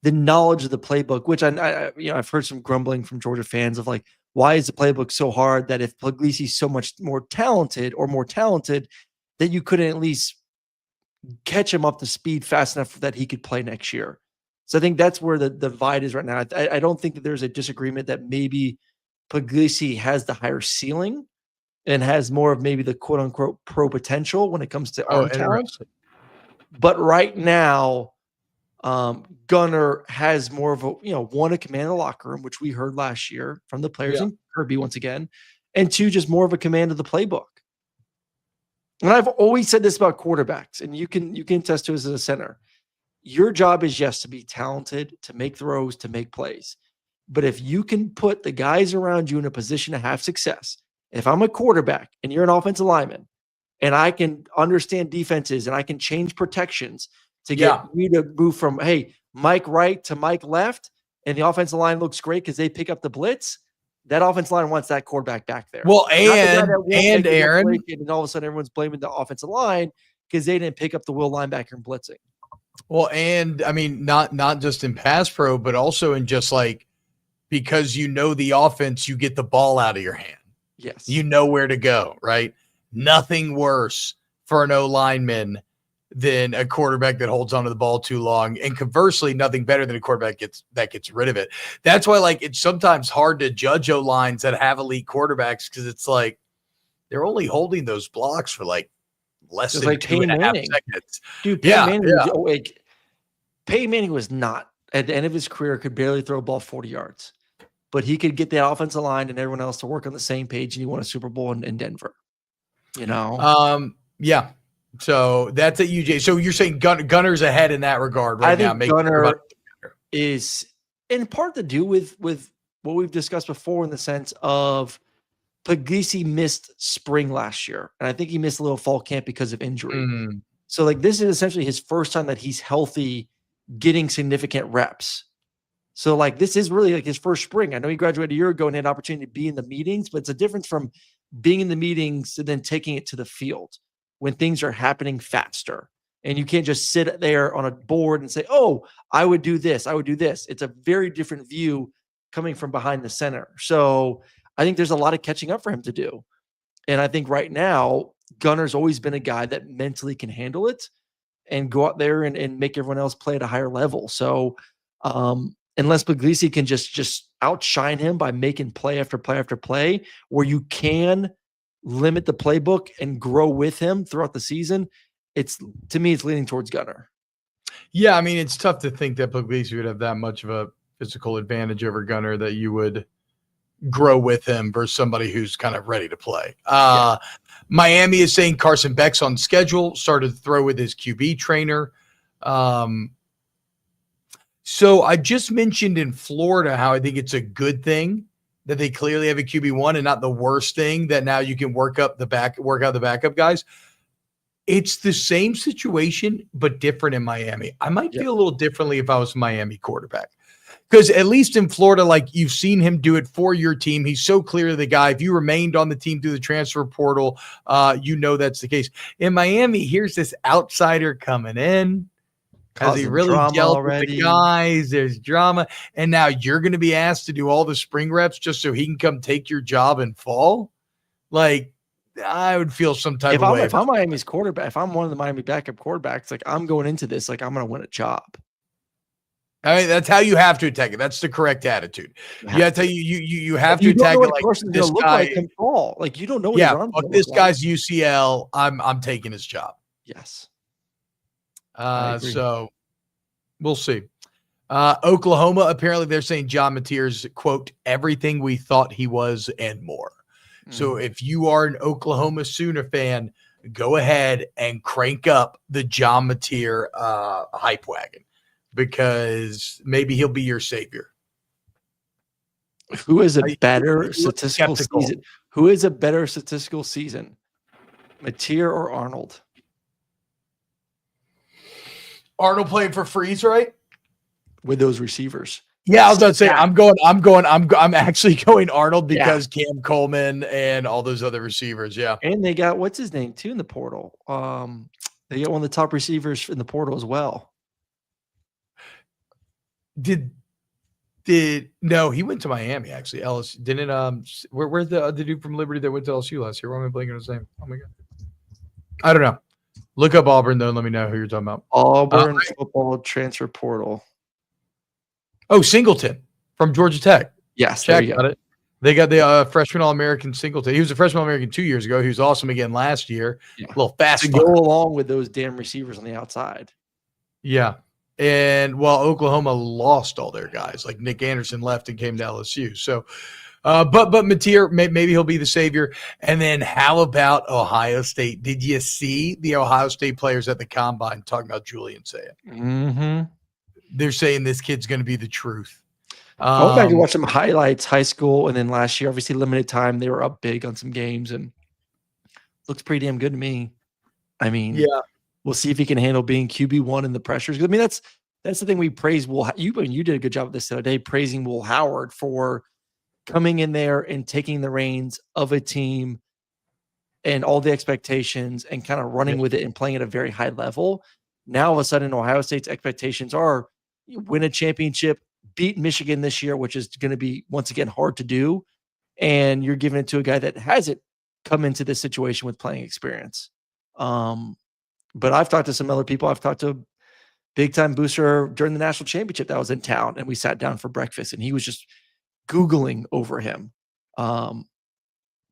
knowledge of the playbook, which I've heard some grumbling from Georgia fans of like, why is the playbook so hard that if Puglisi's so much more talented that you couldn't at least catch him up to speed fast enough that he could play next year. So I think that's where the divide is right now. I don't think that there's a disagreement that maybe Puglisi has the higher ceiling and has more of maybe the quote unquote pro potential when it comes to arm talent. But right now, Gunner has more of a, one, a command of the locker room, which we heard last year from the players and Kirby once again, and two, just more of a command of the playbook. And I've always said this about quarterbacks, and you can attest to this as a center. Your job is, yes, to be talented, to make throws, to make plays. But if you can put the guys around you in a position to have success, if I'm a quarterback and you're an offensive lineman, and I can understand defenses and I can change protections to get me to move from, hey, Mike right to Mike left, and the offensive line looks great because they pick up the blitz, that offensive line wants that quarterback back there. Well, and Aaron, and all of a sudden everyone's blaming the offensive line because they didn't pick up the will linebacker and blitzing. Well, and I mean, not just in pass pro, but also in just like, because the offense, you get the ball out of your hand. Yes. You know where to go, right? Nothing worse for an O-lineman than a quarterback that holds onto the ball too long. And conversely, nothing better than a quarterback that gets rid of it. That's why, like, it's sometimes hard to judge O-lines that have elite quarterbacks, because it's like they're only holding those blocks for like less than like 2.5 seconds. Dude, Peyton Manning was not, at the end of his career, could barely throw a ball 40 yards. But he could get the offensive line and everyone else to work on the same page, and he won a Super Bowl in Denver. Yeah. So that's at UJ. So you're saying Gunner's ahead in that regard right now. I think Gunner is in part to do with what we've discussed before, in the sense of Puglisi missed spring last year, and I think he missed a little fall camp because of injury. So like, this is essentially his first time that he's healthy, getting significant reps. So like, this is really like his first spring. I know he graduated a year ago and had an opportunity to be in the meetings, but it's a difference from being in the meetings and then taking it to the field when things are happening faster. And you can't just sit there on a board and say, oh, I would do this, I would do this. It's a very different view coming from behind the center. So I think there's a lot of catching up for him to do. And I think right now, Gunner's always been a guy that mentally can handle it and go out there and make everyone else play at a higher level. So unless Puglisi can just outshine him by making play after play after play, where you can limit the playbook and grow with him throughout the season, to me, it's leaning towards Gunner. Yeah, I mean, it's tough to think that Puglisi would have that much of a physical advantage over Gunner that you would grow with him versus somebody who's kind of ready to play. Miami is saying Carson Beck's on schedule, started to throw with his QB trainer. So I just mentioned in Florida how I think it's a good thing that they clearly have a QB1 and not the worst thing that now you can work out the backup guys. It's the same situation, but different in Miami. I might feel a little differently if I was a Miami quarterback, because at least in Florida, like, you've seen him do it for your team. He's so clearly the guy. If you remained on the team through the transfer portal, that's the case. In Miami, here's this outsider coming in. Has he really dealt with the guys? There's drama. And now you're going to be asked to do all the spring reps just so he can come take your job in fall? Like, I would feel some type of way. If I'm Miami's quarterback, if I'm one of the Miami backup quarterbacks, like, I'm going into this like I'm going to win a job. I mean, that's how you have to attack it. That's the correct attitude. You have to attack it like this guy can fall. Like, you don't know. This guy's UCL. I'm taking his job. Yes. So we'll see. Oklahoma, apparently they're saying John Mateer's, quote, everything we thought he was and more. So if you are an Oklahoma Sooner fan, go ahead and crank up the John Mateer hype wagon, because maybe he'll be your savior. Who is a better statistical season? Who is a better statistical season, Mateer or Arnold? Arnold playing for Freeze, right? With those receivers. Yeah, I was about to say I'm actually going Arnold because Cam Coleman and all those other receivers. Yeah. And they got what's his name too in the portal. They got one of the top receivers in the portal as well. No, he went to Miami actually. LSU didn't where's the dude from Liberty that went to LSU last year? Why am I blanking on his name? Oh my god. I don't know. Look up Auburn though and let me know who you're talking about. Auburn football transfer portal. Oh, Singleton from Georgia Tech. Yes, Check got it. They got the freshman All-American Singleton. He was a freshman All-American 2 years ago. He was awesome again last year. Yeah. A little fast to go along with those damn receivers on the outside. Yeah. And Oklahoma lost all their guys. Like Nick Anderson left and came to LSU. So but Mateer, maybe he'll be the savior. And then how about Ohio State? Did you see the Ohio State players at the combine talking about Julian Sayin? Mm-hmm. They're saying this kid's going to be the truth. I went back and watched some highlights, high school, and then last year, obviously limited time. They were up big on some games, and looks pretty damn good to me. I mean, yeah, we'll see if he can handle being QB1 and the pressures. I mean, that's the thing we praise. You did a good job of this the other day, praising Will Howard for coming in there and taking the reins of a team and all the expectations and kind of running with it and playing at a very high level. Now, all of a sudden, Ohio State's expectations are win a championship, beat Michigan this year, which is going to be, once again, hard to do. And you're giving it to a guy that hasn't come into this situation with playing experience. But I've talked to some other people. I've talked to a big-time booster during the national championship that was in town, and we sat down for breakfast, and he was just Googling over him.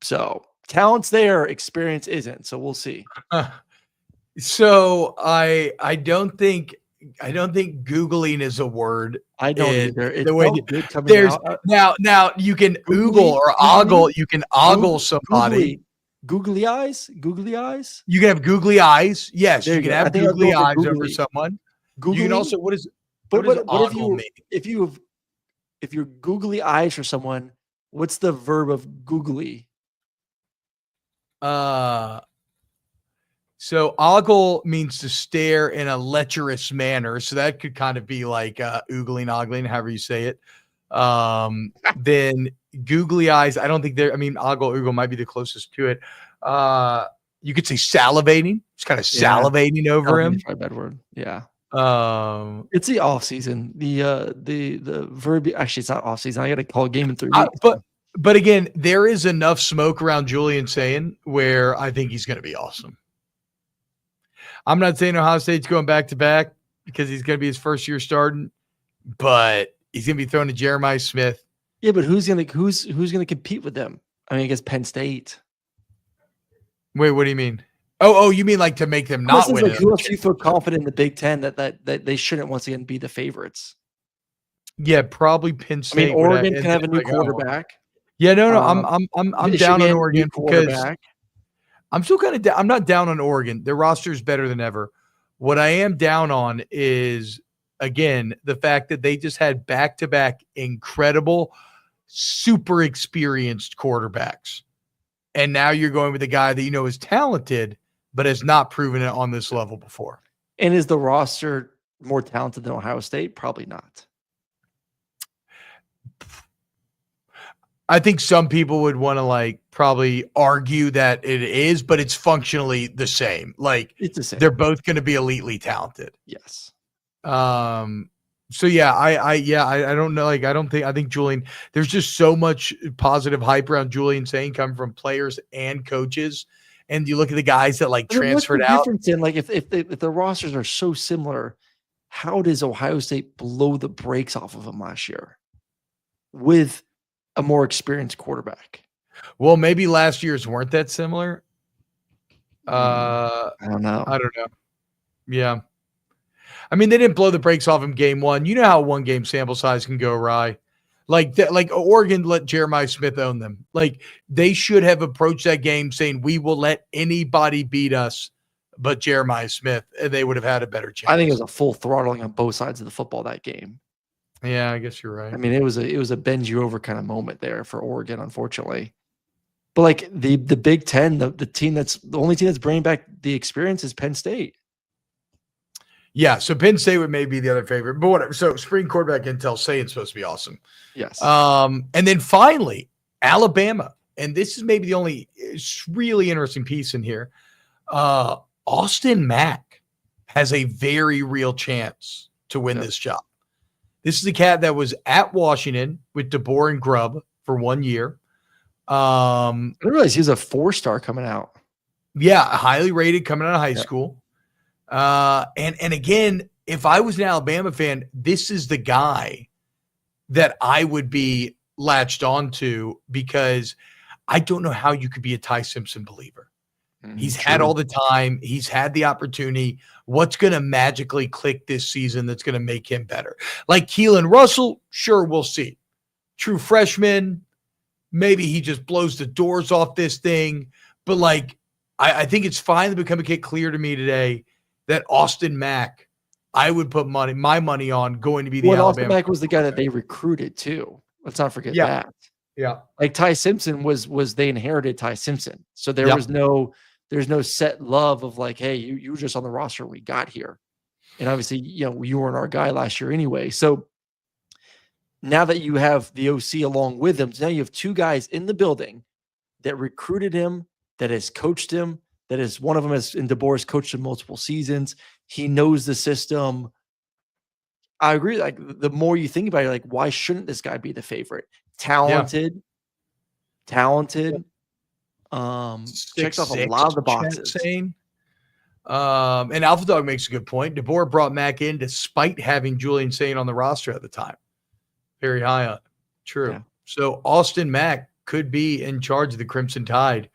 So talent's there, experience isn't. So we'll see. So I don't think Googling is a word. I don't either. It's the way good coming out. Now you can Google or ogle. You can ogle somebody. Googly eyes. You can have googly eyes. Yes, you can have googly eyes over someone. Googly? You can also what if you're googly eyes for someone, what's the verb of googly? So ogle means to stare in a lecherous manner. So that could kind of be like ogling, however you say it. Then googly eyes, I don't think ogle might be the closest to it. You could say salivating. It's kind of salivating over him. Try a bad word. Yeah. It's the off season. The verb, actually it's not off season. I got to call a game in 3 weeks. But again, there is enough smoke around Julian Sayin where I think he's going to be awesome. I'm not saying Ohio State's going back to back because he's going to be his first year starting, but he's going to be thrown to Jeremiah Smith. Yeah, but who's going to compete with them? I mean, I guess Penn State. Wait, what do you mean? Oh, you mean like to make them not win? Like, who else do you feel confident in the Big Ten that they shouldn't once again be the favorites? Yeah, probably Penn State. I mean, Oregon can have a new quarterback. Yeah, no, I'm down on Oregon because I'm still kind of I'm not down on Oregon. Their roster is better than ever. What I am down on is, again, the fact that they just had back-to-back incredible, super experienced quarterbacks. And now you're going with a guy that you know is talented, but has not proven it on this level before. And is the roster more talented than Ohio State? Probably not. I think some people would want to probably argue that it is, but it's functionally the same. It's the same. They're both going to be elitely talented. Yes. So yeah, I don't know. I think Julian, there's just so much positive hype around Julian Sayin coming from players and coaches. And you look at the guys that transferred out. If the rosters are so similar, how does Ohio State blow the brakes off of them last year with a more experienced quarterback? Well, maybe last year's weren't that similar. I don't know. Yeah. I mean, they didn't blow the brakes off him game one. You know how one game sample size can go awry. Oregon let Jeremiah Smith own them. They should have approached that game saying, we will let anybody beat us but Jeremiah Smith, and they would have had a better chance. I think it was a full throttling on both sides of the football that game. Yeah, I guess you're right. I mean, it was a bend you over kind of moment there for Oregon, unfortunately. But the Big Ten, the only team that's bringing back the experience is Penn State. Yeah, so Penn State may be the other favorite, but whatever. So spring quarterback intel saying it's supposed to be awesome. Yes. And then finally, Alabama. And this is maybe the only really interesting piece in here. Austin Mack has a very real chance to win this job. This is a cat that was at Washington with DeBoer and Grubb for 1 year. I didn't realize he was a 4-star coming out. Yeah, highly rated coming out of high school. And again, if I was an Alabama fan, this is the guy that I would be latched onto because I don't know how you could be a Ty Simpson believer. He's had all the time. He's had the opportunity. What's going to magically click this season that's going to make him better? Like Keelan Russell, sure, we'll see. True freshman, maybe he just blows the doors off this thing. But like, I think it's finally become clear to me today that Austin Mack, I would put my money on going to be the Alabama. Austin Mack was the guy that they recruited too. Let's not forget that. Yeah. Like Ty Simpson was they inherited Ty Simpson. So there was there's no set love of like, hey, you were just on the roster when we got here. And obviously, you weren't our guy last year anyway. So now that you have the OC along with him, so now you have two guys in the building that recruited him, that has coached him, that is one of them in DeBoer has coached him multiple seasons. He knows the system. I agree. Like the more you think about it, like, why shouldn't this guy be the favorite? Talented. Checks off a lot of the boxes. And Alpha Dog makes a good point. DeBoer brought Mack in despite having Julian Saint on the roster at the time. Very high on. True. Yeah. So Austin Mack could be in charge of the Crimson Tide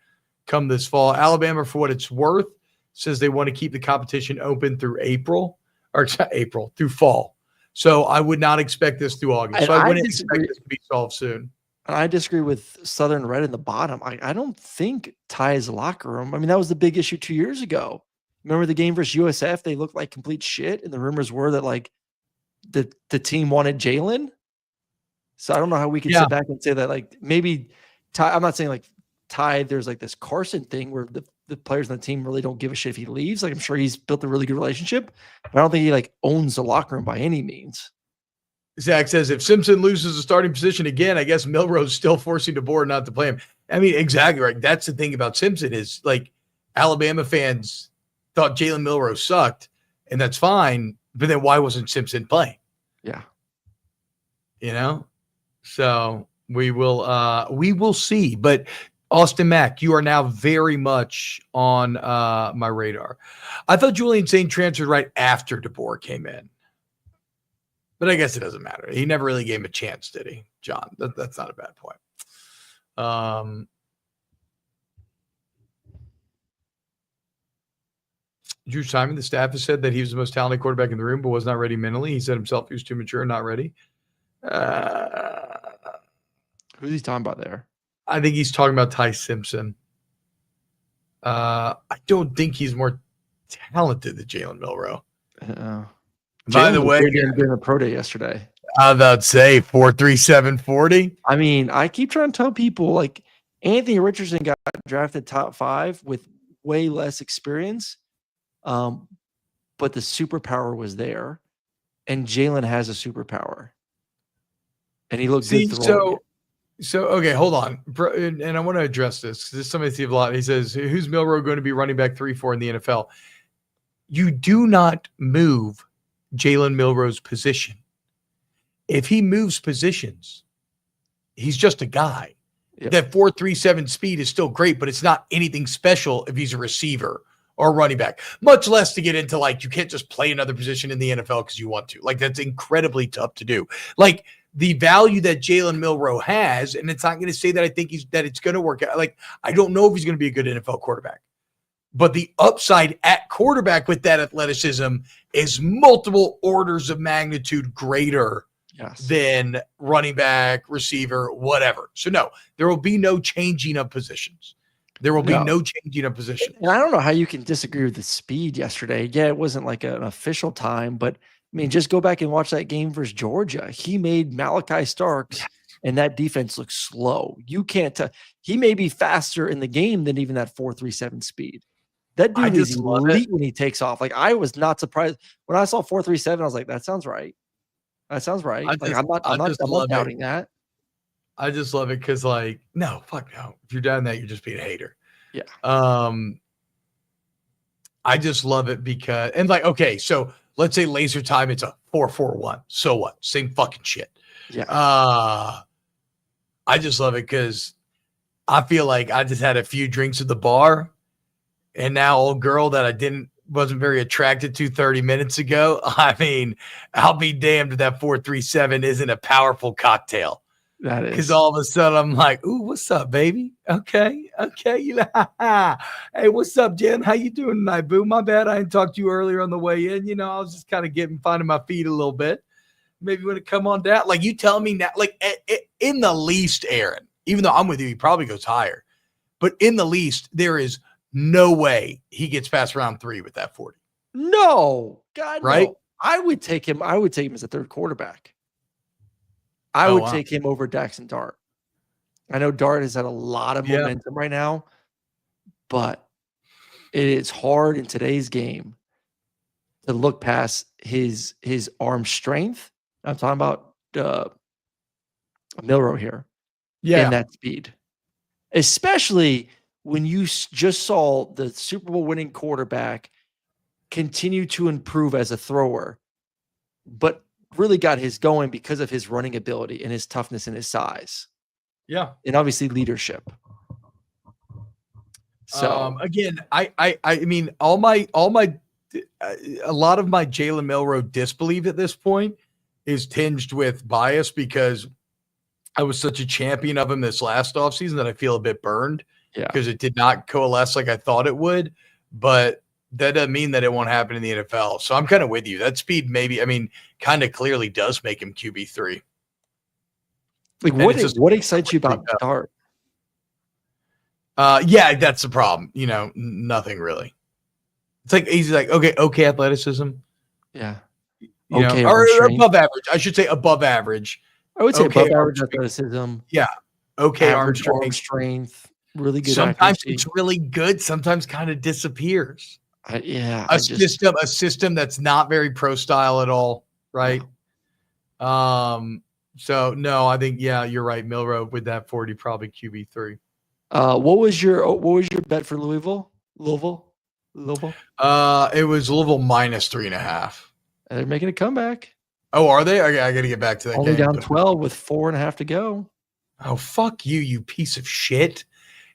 come this fall. Alabama, for what it's worth, says they want to keep the competition open through through fall. So I would not expect this through August. So I wouldn't expect this to be solved soon. I disagree with Southern Red in the bottom. I don't think Ty's locker room. I mean, that was the big issue 2 years ago. Remember the game versus USF? They looked like complete shit, and the rumors were that like the team wanted Jalen. So I don't know how we can sit back and say that like maybe Ty. I'm not saying like Ty. There's like this Carson thing where the players on the team really don't give a shit if he leaves. Like I'm sure he's built a really good relationship, but I don't think he like owns the locker room by any means. Zach says, if Simpson loses the starting position again, I guess Milroe's still forcing DeBoer not to play him. I mean, exactly right. That's the thing about Simpson is like Alabama fans thought Jalen Milroe sucked, and that's fine. But then why wasn't Simpson playing? Yeah. So we will see. But Austin Mack, you are now very much on my radar. I thought Julian Saint transferred right after DeBoer came in. But I guess it doesn't matter. He never really gave him a chance, did he, John? That's not a bad point. Drew Simon, the staff has said that he was the most talented quarterback in the room, but was not ready mentally. He said himself he was too mature and not ready. Who's he talking about there? I think he's talking about Ty Simpson. I don't think he's more talented than Jalen Milroe. By the way, during the pro day yesterday, I was about to say 4.37 40. I mean, I keep trying to tell people like Anthony Richardson got drafted top 5 with way less experience, but the superpower was there, and Jalen has a superpower, and he looks good. So okay, hold on, and I want to address this because somebody sees a lot. He says, "Who's Milroe going to be running back 3-4 in the NFL?" You do not move Jalen Milroe's position. If he moves positions, he's just a guy. Yep. That 4.37 speed is still great, but it's not anything special if he's a receiver or a running back, much less to get into like, you can't just play another position in the NFL because you want to. Like, that's incredibly tough to do. Like, the value that Jalen Milroe has, and it's not going to say that I think it's going to work out. Like, I don't know if he's going to be a good NFL quarterback. But the upside at quarterback with that athleticism is multiple orders of magnitude greater than running back, receiver, whatever. So, no, there will be no changing of positions. There will be no changing of positions. And I don't know how you can disagree with the speed yesterday. Yeah, it wasn't like an official time, but, I mean, just go back and watch that game versus Georgia. He made Malachi Starks and that defense look slow. You can't – he may be faster in the game than even that 4.37 speed. That I dude is just love elite it. when he takes off. Like, I was not surprised when I saw 4.37. I was like, that sounds right. That sounds right. Like, I just I'm not love it. doubting that. I just love it because, like, no, fuck no. If you're down that, you're just being a hater. Yeah. I just love it because, and like, okay, so let's say laser time, it's a 4-4-1. So what? Same fucking shit. Yeah. I just love it because I feel like I just had a few drinks at the bar, and now old girl that I wasn't very attracted to 30 minutes ago. I mean, I'll be damned if that 4.37 isn't a powerful cocktail. That Because is. all of a sudden I'm like, ooh, what's up, baby? Okay. You know, hey, what's up, Jen? How you doing tonight, boo? My bad. I didn't talk to you earlier on the way in. You know, I was just kind of finding my feet a little bit. Maybe when it come on down. Like, you tell me now, like, in the least, Aaron, even though I'm with you, he probably goes higher. But in the least, there is no way he gets past round 3 with that 40. No. God, right? no. I would take him as a third quarterback. I would take him over Dax and Dart. I know Dart has had a lot of momentum right now, but it is hard in today's game to look past his arm strength. I'm talking about Milroe here. In that speed, especially when you just saw the Super Bowl winning quarterback continue to improve as a thrower, but really got his going because of his running ability and his toughness and his size. Yeah. And obviously leadership. So again, I mean, a lot of my Jalen Milroe disbelief at this point is tinged with bias because I was such a champion of him this last offseason that I feel a bit burned because it did not coalesce like I thought it would. But that doesn't mean that it won't happen in the NFL. So I'm kind of with you. That speed kind of clearly does make him QB3. Like, what excites you about Dart? Yeah, that's the problem. You know, nothing really. It's like he's like, okay, athleticism. Yeah. You know, or above average. I should say above average. I would say above average athleticism. Yeah. Okay, arm strength. Really good. Sometimes accuracy. it's really good. Sometimes kind of disappears. A system that's not very pro style at all, right? No. So no, I think you're right. Milroe with that 40, probably QB3. What was your bet for Louisville? Louisville? It was Louisville minus 3.5. They're making a comeback. Oh, are they? I got to get back to that. Only down 12 with 4.5 to go. Oh, fuck you, you piece of shit.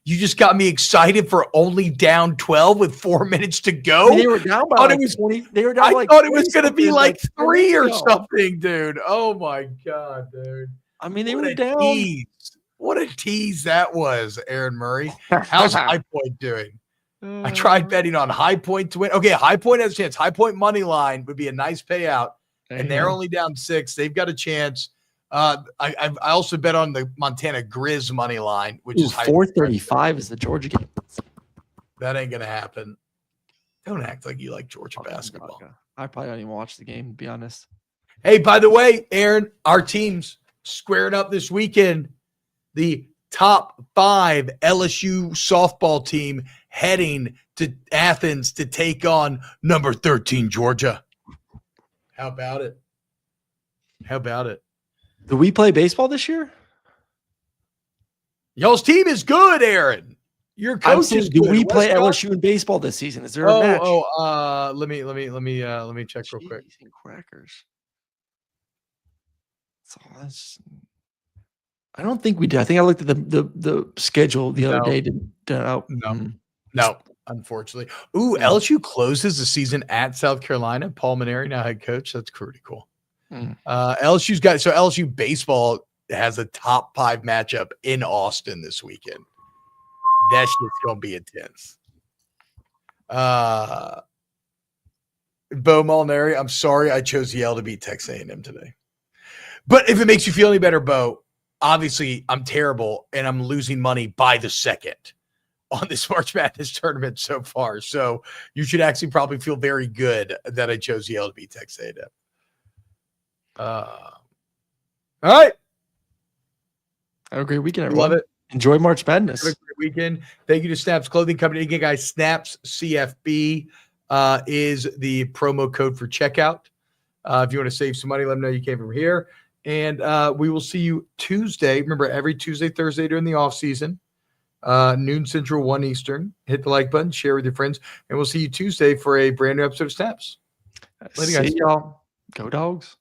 You just got me excited for only down 12 with 4 minutes to go. They were down by like 20. They were down I thought it was going to be like 3 or something, dude. Oh, my God, dude. I mean, they were down. Tease. What a tease that was, Aaron Murray. How's High Point doing? I tried betting on High Point to win. Okay, High Point has a chance. High Point money line would be a nice payout, and they're only down 6. They've got a chance. I also bet on the Montana Grizz money line, which is 435 is the Georgia game. That ain't gonna happen. Don't act like you like Georgia basketball. I probably don't even watch the game, to be honest. Hey, by the way, Aaron, our team's squared up this weekend. The top 5 LSU softball team heading to Athens to take on number 13 Georgia. How about it? Do we play baseball this year? Y'all's team is good, Aaron. Your coach is good. Do we play LSU in baseball this season? Is there a match? Let me check real quick. Crackers. I don't think we did. I think I looked at the schedule the other day. No, unfortunately. Ooh, LSU closes the season at South Carolina. Paul Maneri, now head coach. That's pretty cool. LSU baseball has a top 5 matchup in Austin this weekend. That shit's gonna be intense. Bo Molinari, I'm sorry I chose Yale to beat Texas A&M today. But if it makes you feel any better, Bo, obviously I'm terrible and I'm losing money by the second on this March Madness tournament so far. So you should actually probably feel very good that I chose Yale to beat Texas A&M. All right. Have a great weekend, everyone. Love it. Enjoy March Have a Madness. great weekend. Thank you to Snaps Clothing Company. Again, guys, Snaps CFB is the promo code for checkout. If you want to save some money, let them know you came from here. And we will see you Tuesday. Remember, every Tuesday, Thursday during the off season, noon Central, 1 Eastern. Hit the like button, share with your friends, and we'll see you Tuesday for a brand new episode of Snaps. Later, guys. See y'all. Go Dogs.